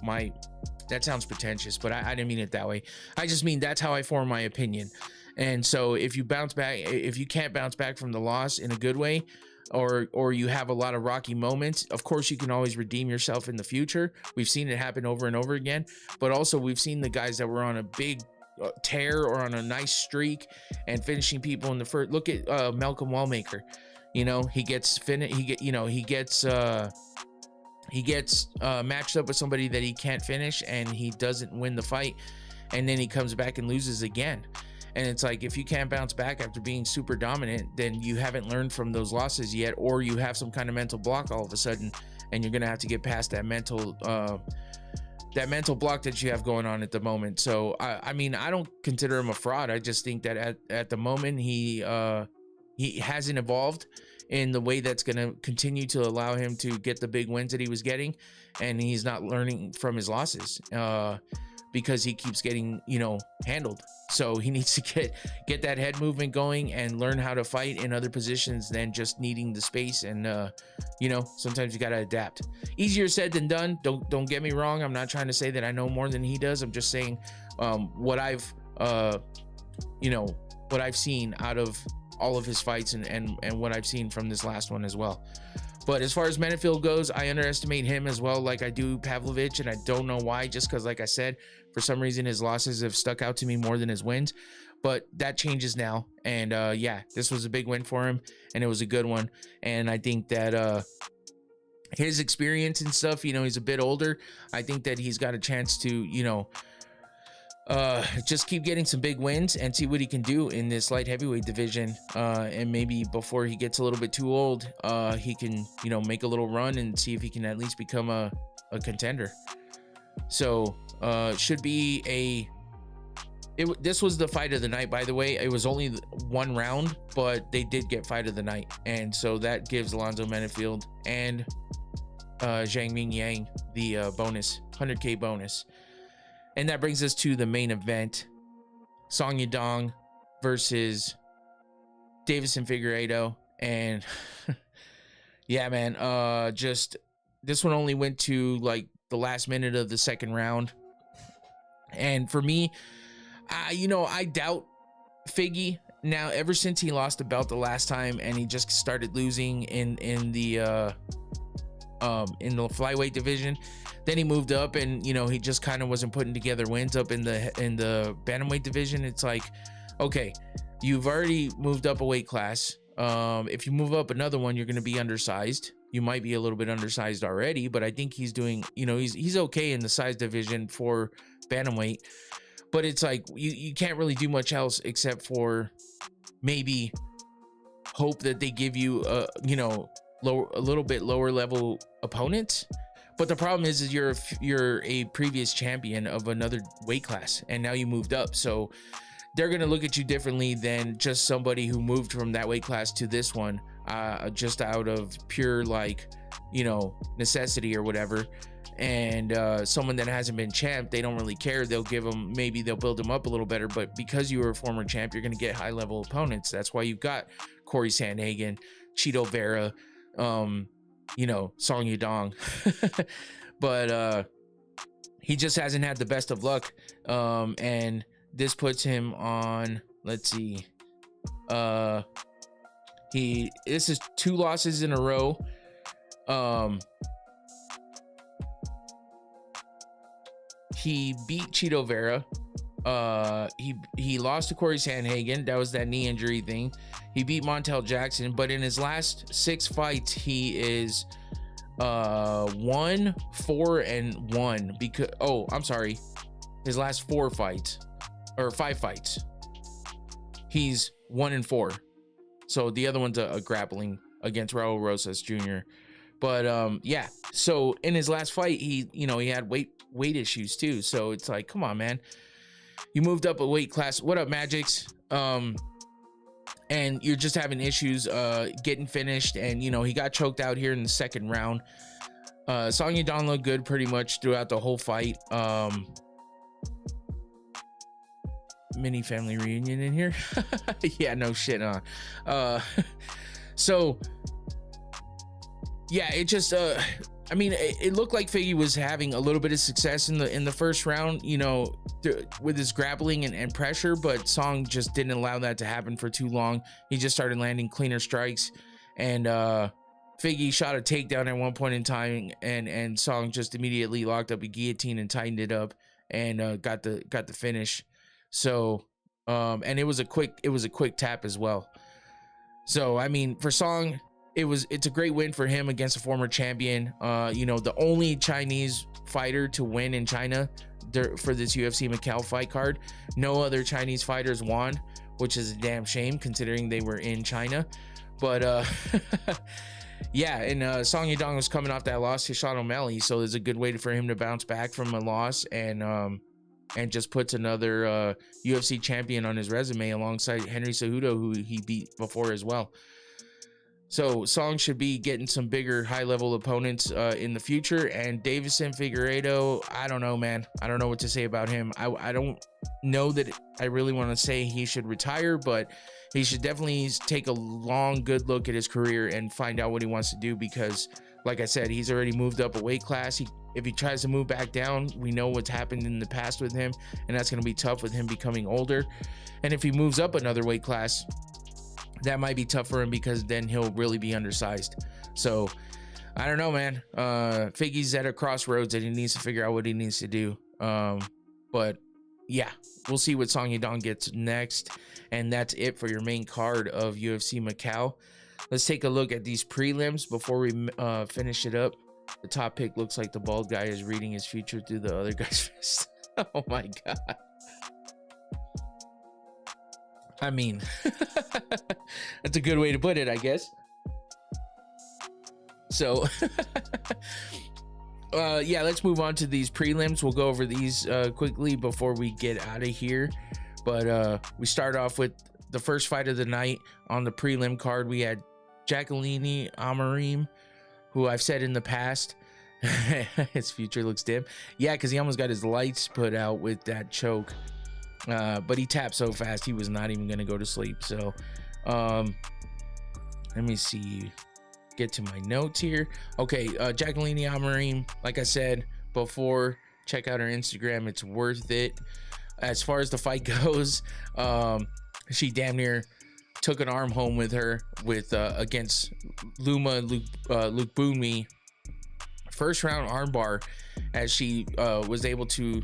that sounds pretentious, but I didn't mean it that way. I just mean that's how I form my opinion. And so if you can't bounce back from the loss in a good way, or you have a lot of rocky moments, of course you can always redeem yourself in the future. We've seen it happen over and over again, but also we've seen the guys that were on a big tear or on a nice streak and finishing people in the first. Look at Malcolm Wallmaker. You know, he gets matched up with somebody that he can't finish, and he doesn't win the fight, and then he comes back and loses again. And it's like, if you can't bounce back after being super dominant, then you haven't learned from those losses yet, or you have some kind of mental block all of a sudden, and you're gonna have to get past that mental block that you have going on at the moment. So I mean, I don't consider him a fraud. I just think that at the moment he hasn't evolved in the way that's gonna continue to allow him to get the big wins that he was getting, and he's not learning from his losses because he keeps getting, you know, handled. So he needs to get that head movement going and learn how to fight in other positions than just needing the space. And you know, sometimes you got to adapt. Easier said than done. Don't get me wrong. I'm not trying to say that I know more than he does. I'm just saying what I've seen out of all of his fights and what I've seen from this last one as well. But as far as Menifield goes, I underestimate him as well, like I do Pavlovich, and I don't know why, just because, like I said, for some reason his losses have stuck out to me more than his wins. But that changes now, and yeah, this was a big win for him, and it was a good one. And I think that his experience and stuff, you know, he's a bit older. I think that he's got a chance to, you know, just keep getting some big wins and see what he can do in this light heavyweight division, and maybe before he gets a little bit too old, he can, you know, make a little run and see if he can at least become a contender. So should be this was the fight of the night, by the way. It was only one round, but they did get fight of the night, and so that gives Alonzo Menifield and Zhang Mingyang the bonus 100K bonus. And that brings us to the main event, Song Yadong versus Deiveson Figueiredo. And yeah, man, just this one only went to like the last minute of the second round. And for me, I doubt Figgy now. Ever since he lost the belt the last time and he just started losing in the flyweight division, then he moved up, and you know, he just kind of wasn't putting together wins up in the bantamweight division. It's like, okay, you've already moved up a weight class. If you move up another one, you're going to be undersized. You might be a little bit undersized already, but I think he's doing, you know, he's okay in the size division for bantamweight. But it's like you can't really do much else except for maybe hope that they give you a little bit lower level opponent. But the problem is you're a previous champion of another weight class, and now you moved up, so they're gonna look at you differently than just somebody who moved from that weight class to this one just out of pure, like, you know, necessity or whatever. and someone that hasn't been champ, they don't really care. They'll give them, maybe they'll build them up a little better, but because you were a former champ, you're going to get high level opponents. That's why you've got Corey Sandhagen, Chito Vera, you know, Song Yadong. But he just hasn't had the best of luck, and this puts him on, let's see, this is 2 losses in a row. He beat Chito Vera. He lost to Corey Sandhagen. That was that knee injury thing. He beat Montel Jackson, but in his last 6 fights, he is 1-4-1 because, oh, I'm sorry, his last 4 fights or 5 fights, he's 1-4. So the other one's a grappling against Raul Rosas Jr. But yeah, so in his last fight, he had weight issues too. So it's like, come on, man, you moved up a weight class. What up, Magics? And you're just having issues getting finished, and you know, he got choked out here in the 2nd round. Song Yadong looked good pretty much throughout the whole fight. Mini family reunion in here. Yeah, no shit, so yeah, it just I mean, it looked like Figgy was having a little bit of success in the first round, you know, with his grappling and pressure, but Song just didn't allow that to happen for too long. He just started landing cleaner strikes, and Figgy shot a takedown at one point in time, and Song just immediately locked up a guillotine and tightened it up, and got the finish. So and it was a quick tap as well. So I mean, for Song, it's a great win for him against a former champion. You know, the only Chinese fighter to win in China for this UFC Macau fight card. No other Chinese fighters won, which is a damn shame considering they were in China. But yeah, and Song Yadong was coming off that loss to Sean O'Malley, so there's a good way for him to bounce back from a loss, and just puts another UFC champion on his resume alongside Henry Cejudo, who he beat before as well. So Song should be getting some bigger high-level opponents in the future. And Deiveson Figueiredo, I don't know, man. I don't know what to say about him. I don't know that I really want to say he should retire, but he should definitely take a long, good look at his career and find out what he wants to do, because, like I said, he's already moved up a weight class. If he tries to move back down, we know what's happened in the past with him, and that's going to be tough with him becoming older. And if he moves up another weight class, that might be tough for him, because then he'll really be undersized. So I don't know, man. Figgy's at a crossroads and he needs to figure out what he needs to do. But yeah, we'll see what Song Yadong gets next. And that's it for your main card of UFC Macau. Let's take a look at these prelims before we finish it up. The top pick looks like the bald guy is reading his future through the other guy's fist. Oh my God. I mean, that's a good way to put it, I guess. So, yeah, let's move on to these prelims. We'll go over these quickly before we get out of here. But we start off with the first fight of the night. On the prelim card, we had Jacqueline Amarim, who I've said in the past, his future looks dim. Yeah, because he almost got his lights put out with that choke. But he tapped so fast he was not even gonna go to sleep. So let me see, get to my notes here. Okay, Jacqueline Amarim, like I said before, check out her Instagram, it's worth it. As far as the fight goes, she damn near took an arm home with her against Luke Boonmi. First round armbar, as she was able to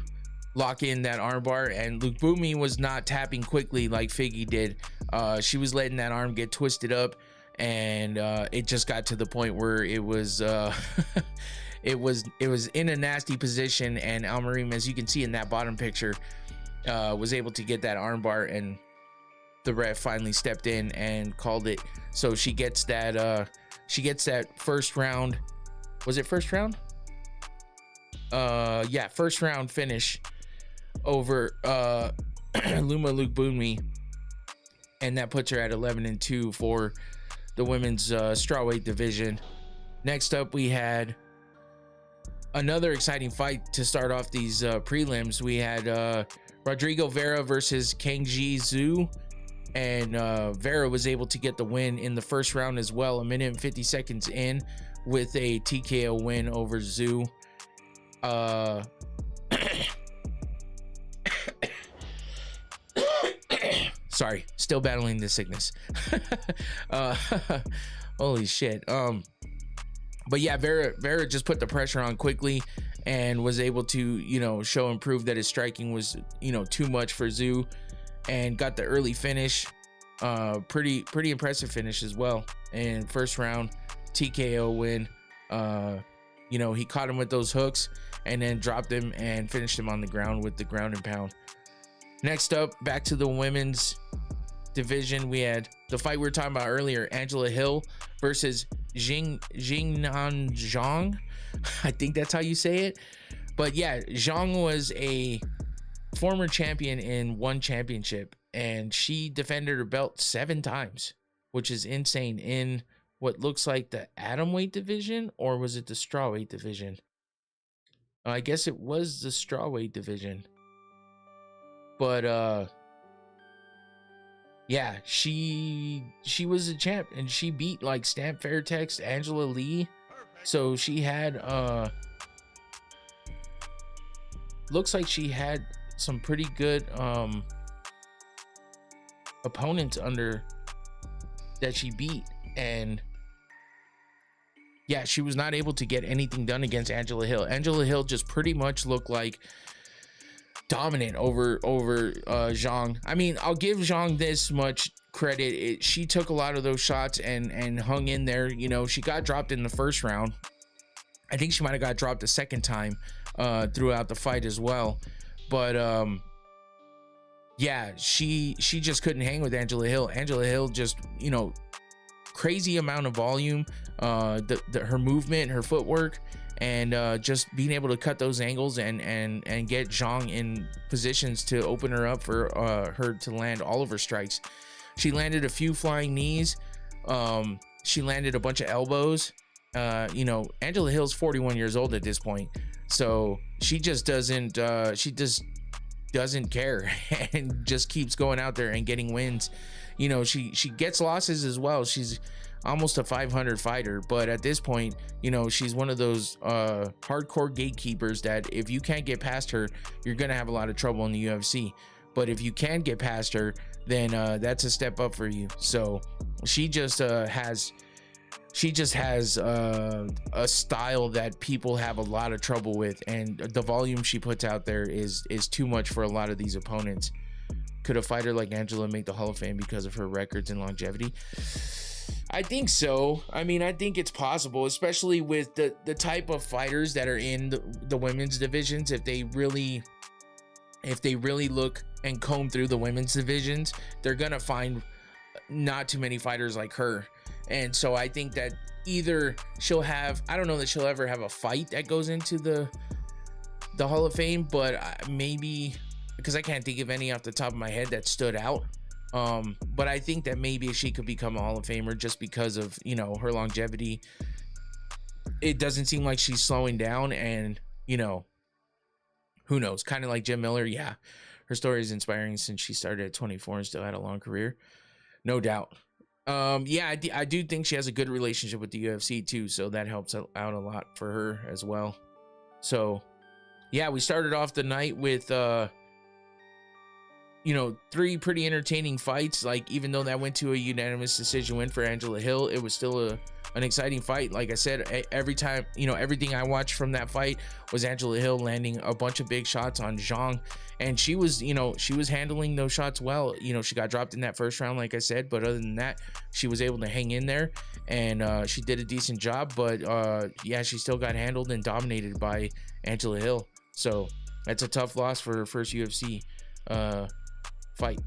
lock in that armbar, and Luke Boonmi was not tapping quickly like Figgy did. She was letting that arm get twisted up, and it just got to the point where it was it was in a nasty position, and Amarim, as you can see in that bottom picture, was able to get that armbar, and the ref finally stepped in and called it. So she gets that first round. Was it first round? Yeah, first round finish over Luke Boonmi, and that puts her at 11-2 for the women's strawweight division. Next up, we had another exciting fight to start off these prelims. We had Rodrigo Vera versus Kangji Zhu, and Vera was able to get the win in the first round as well, 1:50 in, with a TKO win over Zhu. Sorry, still battling the sickness. Holy shit. But yeah, Vera just put the pressure on quickly and was able to, you know, show and prove that his striking was, you know, too much for Zhu, and got the early finish. Pretty impressive finish as well. And first round TKO win. You know, he caught him with those hooks and then dropped him and finished him on the ground with the ground and pound. Next up, back to the women's division, we had the fight we were talking about earlier, Angela Hill versus Jingnan Zhang. I think that's how you say it. But yeah, Zhang was a former champion in one championship, and she defended her belt 7 times, which is insane, in what looks like the atomweight division, or was it the strawweight division? I guess it was the strawweight division. But yeah, she was a champ, and she beat like Stamp Fairtex, Angela Lee. So she had looks like she had some pretty good opponents under that she beat. And yeah, she was not able to get anything done against Angela Hill. Angela Hill just pretty much looked like dominant over Zhang. I mean, I'll give Zhang this much credit. She took a lot of those shots and hung in there. You know, she got dropped in the first round. I think she might have got dropped the second time throughout the fight as well. But yeah, she just couldn't hang with Angela Hill. Angela Hill just, you know, crazy amount of volume, her movement, her footwork, and just being able to cut those angles and get Zhang in positions to open her up for her to land all of her strikes. She landed a few flying knees. She landed a bunch of elbows. You know, Angela Hill's 41 years old at this point, so she just doesn't care and just keeps going out there and getting wins. You know, she gets losses as well. She's almost a 500 fighter, but at this point, you know, she's one of those hardcore gatekeepers that if you can't get past her, you're gonna have a lot of trouble in the UFC. But if you can get past her, then that's a step up for you. So she just has a style that people have a lot of trouble with, and the volume she puts out there is too much for a lot of these opponents. Could a fighter like Angela make the Hall of Fame because of her records and longevity? I think so. I mean, I think it's possible, especially with the type of fighters that are in the women's divisions. If they really look and comb through the women's divisions, they're gonna find not too many fighters like her. And so I think that either she'll have, I don't know that she'll ever have a fight that goes into the Hall of Fame, but maybe, because I can't think of any off the top of my head that stood out. But I think that maybe she could become a Hall of Famer just because of, you know, her longevity. It doesn't seem like she's slowing down, and, you know, who knows? Kind of like Jim Miller. Yeah, her story is inspiring since she started at 24 and still had a long career. No doubt. Yeah, I do think she has a good relationship with the UFC too, so that helps out a lot for her as well. So yeah, we started off the night with you know, 3 pretty entertaining fights. Like, even though that went to a unanimous decision win for Angela Hill, it was still an exciting fight. Like I said, every time, you know, everything I watched from that fight was Angela Hill landing a bunch of big shots on Zhang, and she was, you know, she was handling those shots well. You know, she got dropped in that first round, like I said, but other than that, she was able to hang in there, and she did a decent job. But yeah, she still got handled and dominated by Angela Hill. So that's a tough loss for her first UFC fight.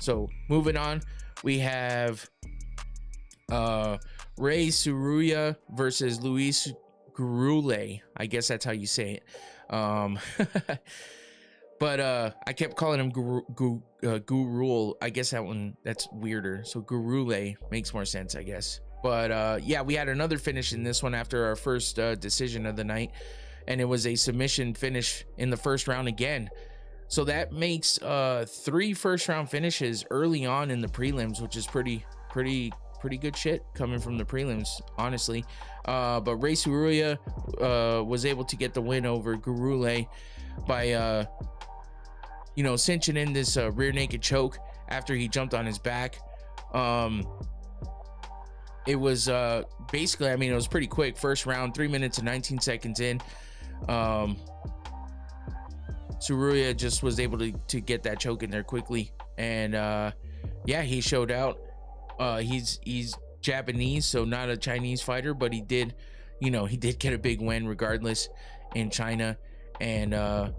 So moving on, we have Ray Suruya versus Luis Gurule. I guess that's how you say it. But I kept calling him Gurule. I guess that's weirder. So Gurule makes more sense, I guess. But yeah, we had another finish in this one after our first decision of the night. and it was a submission finish in the first round again. So that makes 3 first-round finishes early on in the prelims, which is pretty good shit coming from the prelims, honestly. But Ray Suruya was able to get the win over Gurule by cinching in this rear naked choke after he jumped on his back. It was basically, I mean, it was pretty quick. First round, 3 minutes and 19 seconds in. Suruya just was able to get that choke in there quickly, and yeah, he showed out. He's Japanese, so not a Chinese fighter, but he did get a big win regardless in China, and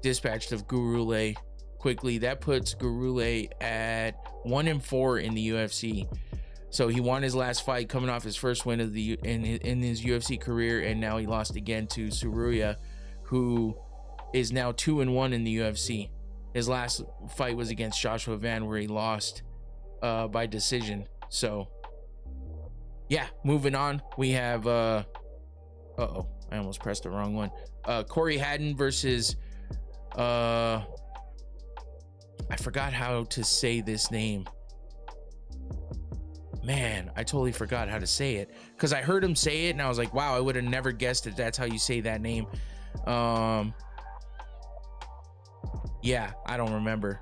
dispatched of Gurule quickly. That puts Gurule at 1-4 in the UFC. So he won his last fight, coming off his first win of in his UFC career, and now he lost again to Suruya, who is now 2-1 in the UFC. His last fight was against Joshua Van, where he lost by decision. So yeah, moving on, we have I almost pressed the wrong one. Corey Haddon versus I forgot how to say this name. Man, I totally forgot how to say it, because I heard him say it and I was like, wow, I would have never guessed that that's how you say that name. Yeah, I don't remember.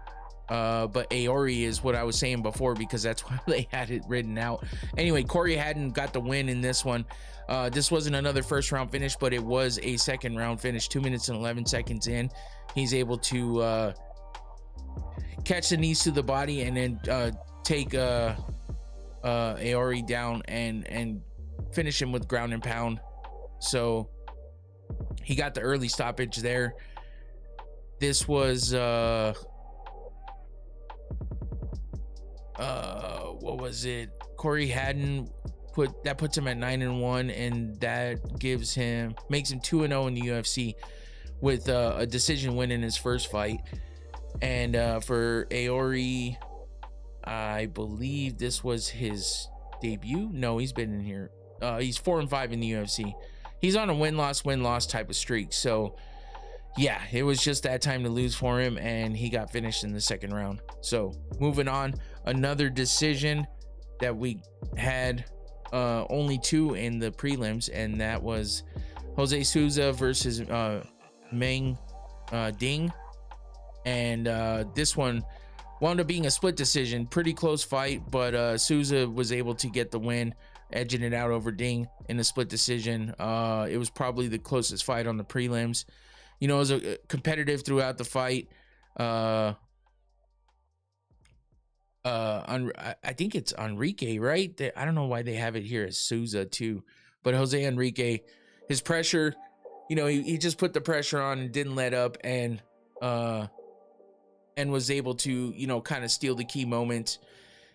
But Aori is what I was saying before, because that's why they had it written out. Anyway, Corey Haddon got the win in this one. This wasn't another first round finish, but it was a second round finish. 2 minutes and 11 seconds in, he's able to catch the knees to the body and then take Aori down and finish him with ground and pound. So he got the early stoppage there. This was what was it? Corey Haddon puts him at 9-1, and that makes him 2-0 in the UFC with a decision win in his first fight. And for Aori, I believe this was his debut. No, he's been in here. He's 4-5 in the UFC. He's on a win-loss type of streak. So yeah, it was just that time to lose for him, and he got finished in the second round. So moving on, another decision that we had only 2 in the prelims, and that was Jose Souza versus Meng Ding. And this one wound up being a split decision, pretty close fight, but Souza was able to get the win, edging it out over Ding in a split decision. It was probably the closest fight on the prelims. You know, it was competitive throughout the fight. I think it's Enrique, right? I don't know why they have it here as Souza too, but Jose Enrique, his pressure, you know, he just put the pressure on and didn't let up, and was able to, you know, kind of steal the key moments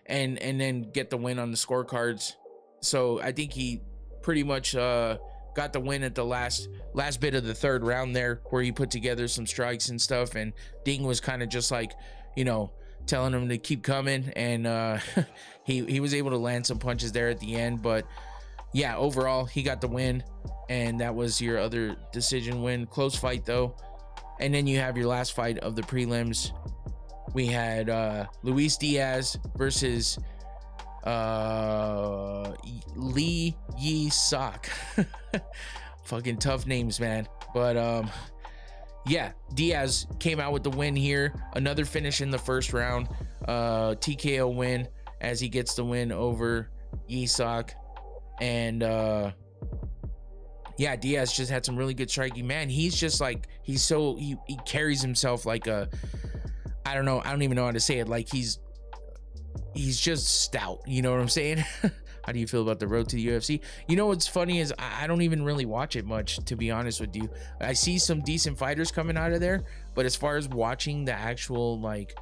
and then get the win on the scorecards. So I think he pretty much got the win at the last bit of the third round there, where he put together some strikes and stuff, and Ding was kind of just like, you know, telling him to keep coming, and he was able to land some punches there at the end. But yeah, overall he got the win, and that was your other decision win. Close fight though. And then you have your last fight of the prelims. We had Luis Diaz versus Lee Yi Sok. Fucking tough names, man. But yeah, Diaz came out with the win here. Another finish in the first round, TKO win, as he gets the win over Yi Sok. And yeah, Diaz just had some really good striking. Man, he's just like, he carries himself like a, I don't know, I don't even know how to say it, like he's just stout, you know what I'm saying? How do you feel about the road to the UFC? You know what's funny is I don't even really watch it much, to be honest with you. I see some decent fighters coming out of there, but as far as watching the actual, like,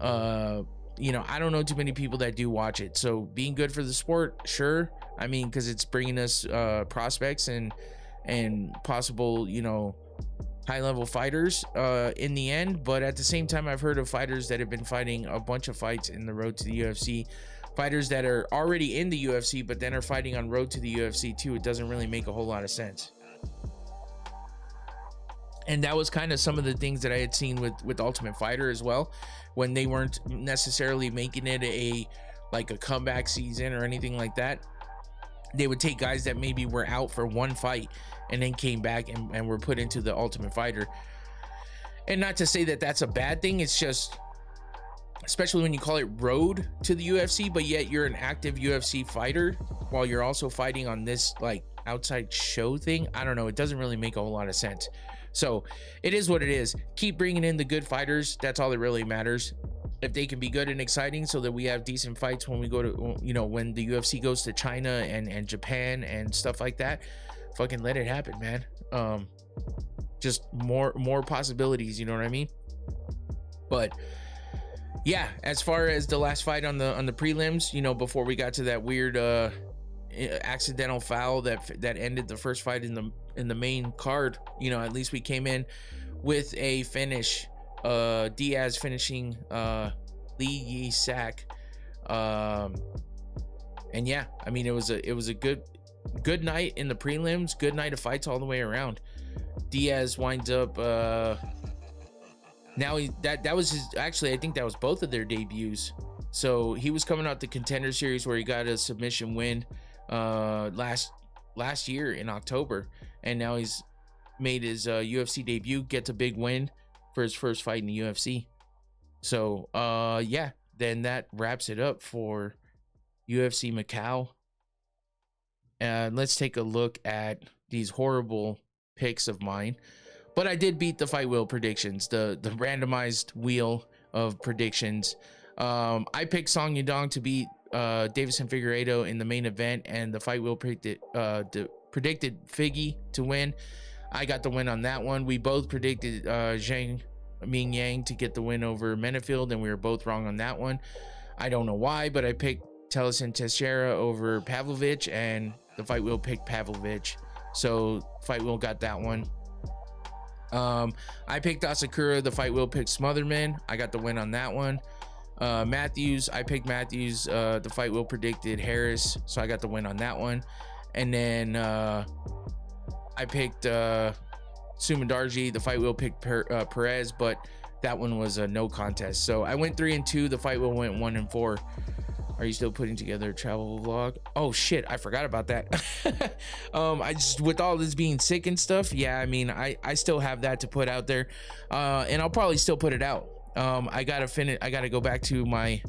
you know, I don't know too many people that do watch it. So being good for the sport, sure. I mean, because it's bringing us prospects and possible, you know, high-level fighters in the end. But at the same time, I've heard of fighters that have been fighting a bunch of fights in the road to the UFC, fighters that are already in the UFC but then are fighting on road to the UFC too. It doesn't really make a whole lot of sense. And that was kind of some of the things that I had seen with Ultimate Fighter as well, when they weren't necessarily making it a comeback season or anything like that. They would take guys that maybe were out for one fight and then came back and were put into the Ultimate Fighter. And not to say that that's a bad thing, it's just, especially when you call it road to the UFC, but yet you're an active UFC fighter while you're also fighting on this like outside show thing. I don't know, it doesn't really make a whole lot of sense. So it is what it is. Keep bringing in the good fighters. That's all that really matters. If they can be good and exciting so that we have decent fights when we go to, you know, when the UFC goes to China and Japan and stuff like that, fucking let it happen, man. Just more possibilities, you know what I mean? But yeah, as far as the last fight on the prelims, you know, before we got to that weird accidental foul that ended the first fight in the main card, you know, at least we came in with a finish. Diaz finishing Lee Yisak, and yeah, I mean, it was a good night in the prelims, good night of fights all the way around. Diaz winds up now that was his, actually I think that was both of their debuts. So he was coming out the Contender Series where he got a submission win last year in October, and now he's made his UFC debut, gets a big win for his first fight in the UFC. So yeah, then that wraps it up for UFC Macau. Let's take a look at these horrible picks of mine, but I did beat the fight wheel predictions, the randomized wheel of predictions. I picked Song Yadong to beat Deiveson Figueiredo in the main event, and the fight wheel predicted Figgy to win. I got the win on that one. We both predicted Zhang Ming Yang to get the win over Menefield, and we were both wrong on that one. I don't know why, but I picked Tellison Teixeira over Pavlovich, and the fight wheel picked Pavlovich. So fight wheel got that one. I picked Asakura, the fight wheel picked Smotherman. I got the win on that one. Matthews, I picked Matthews, the fight wheel predicted Harris, so I got the win on that one. And then I picked Sumandarji, the fight wheel picked Perez, but that one was a no contest. So I went 3-2, the fight wheel went 1-4. Are you still putting together a travel vlog? Oh shit, I forgot about that. I just, with all this being sick and stuff, yeah, I mean, I still have that to put out there, and I'll probably still put it out. I gotta go back to my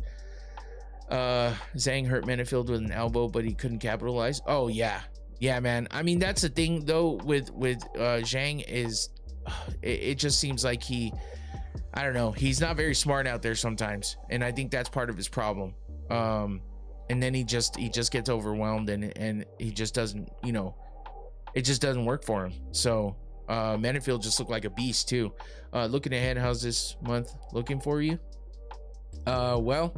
Zhang hurt Menefield with an elbow, but he couldn't capitalize. Oh yeah, man. I mean, that's the thing though with Zhang is it just seems like I don't know, he's not very smart out there sometimes, and I think that's part of his problem. And then he just gets overwhelmed, and he just doesn't, you know, it just doesn't work for him. So Menefield just looked like a beast too. Looking ahead, how's this month looking for you? Well,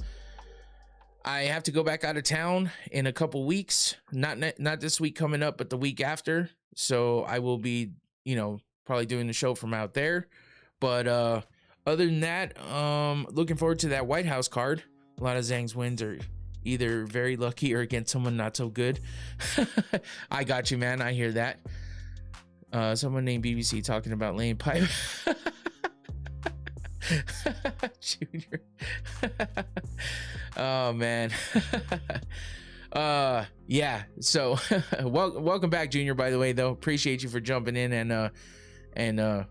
I have to go back out of town in a couple weeks, not this week coming up, but the week after. So I will be, you know, probably doing the show from out there. But other than that, looking forward to that White House card. A lot of Zhang's wins are either very lucky or against someone not so good. I got you, man. I hear that. Someone named BBC talking about laying pipe. Junior. Oh man. Yeah, so welcome back, Junior, by the way, though. Appreciate you for jumping in. And are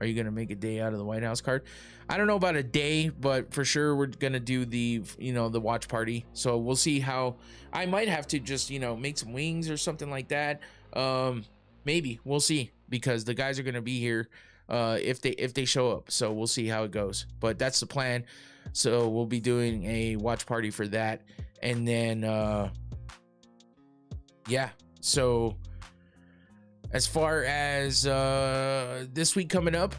you gonna make a day out of the White House card? I don't know about a day, but for sure we're gonna do the, you know, the watch party. So we'll see how, I might have to just, you know, make some wings or something like that. Maybe we'll see, because the guys are gonna be here if they show up. So we'll see how it goes, but that's the plan. So we'll be doing a watch party for that. And then yeah, so as far as this week coming up,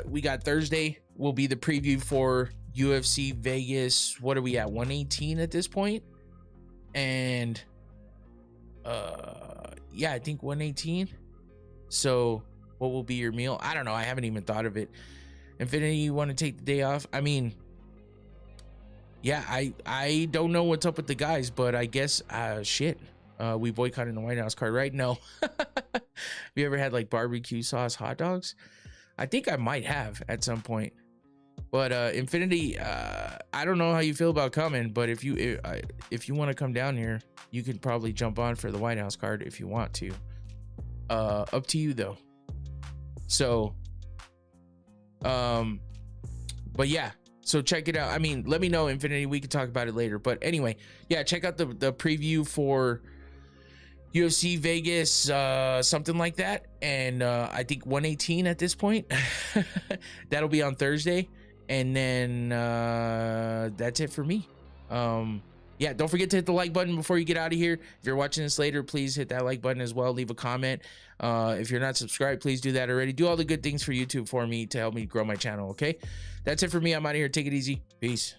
we got Thursday will be the preview for UFC Vegas. What are we at, 118 at this point? And yeah, I think 118. So what will be your meal? I don't know, I haven't even thought of it. Infinity, you want to take the day off? I mean, yeah, I don't know what's up with the guys, but I guess shit, we boycotting the White House card, right? No. Have you ever had like barbecue sauce hot dogs? I think I might have at some point. But Infinity, I don't know how you feel about coming, but if you want to come down here, you could probably jump on for the White House card if you want to. Up to you though. So but yeah, so check it out. I mean, let me know, Infinity, we can talk about it later. But anyway, yeah, check out the preview for UFC Vegas, something like that. And I think 118 at this point. That'll be on Thursday. And then that's it for me. Yeah, don't forget to hit the like button before you get out of here. If you're watching this later, please hit that like button as well. Leave a comment. If you're not subscribed, please do that already. Do all the good things for YouTube for me to help me grow my channel, okay? That's it for me. I'm out of here. Take it easy. Peace.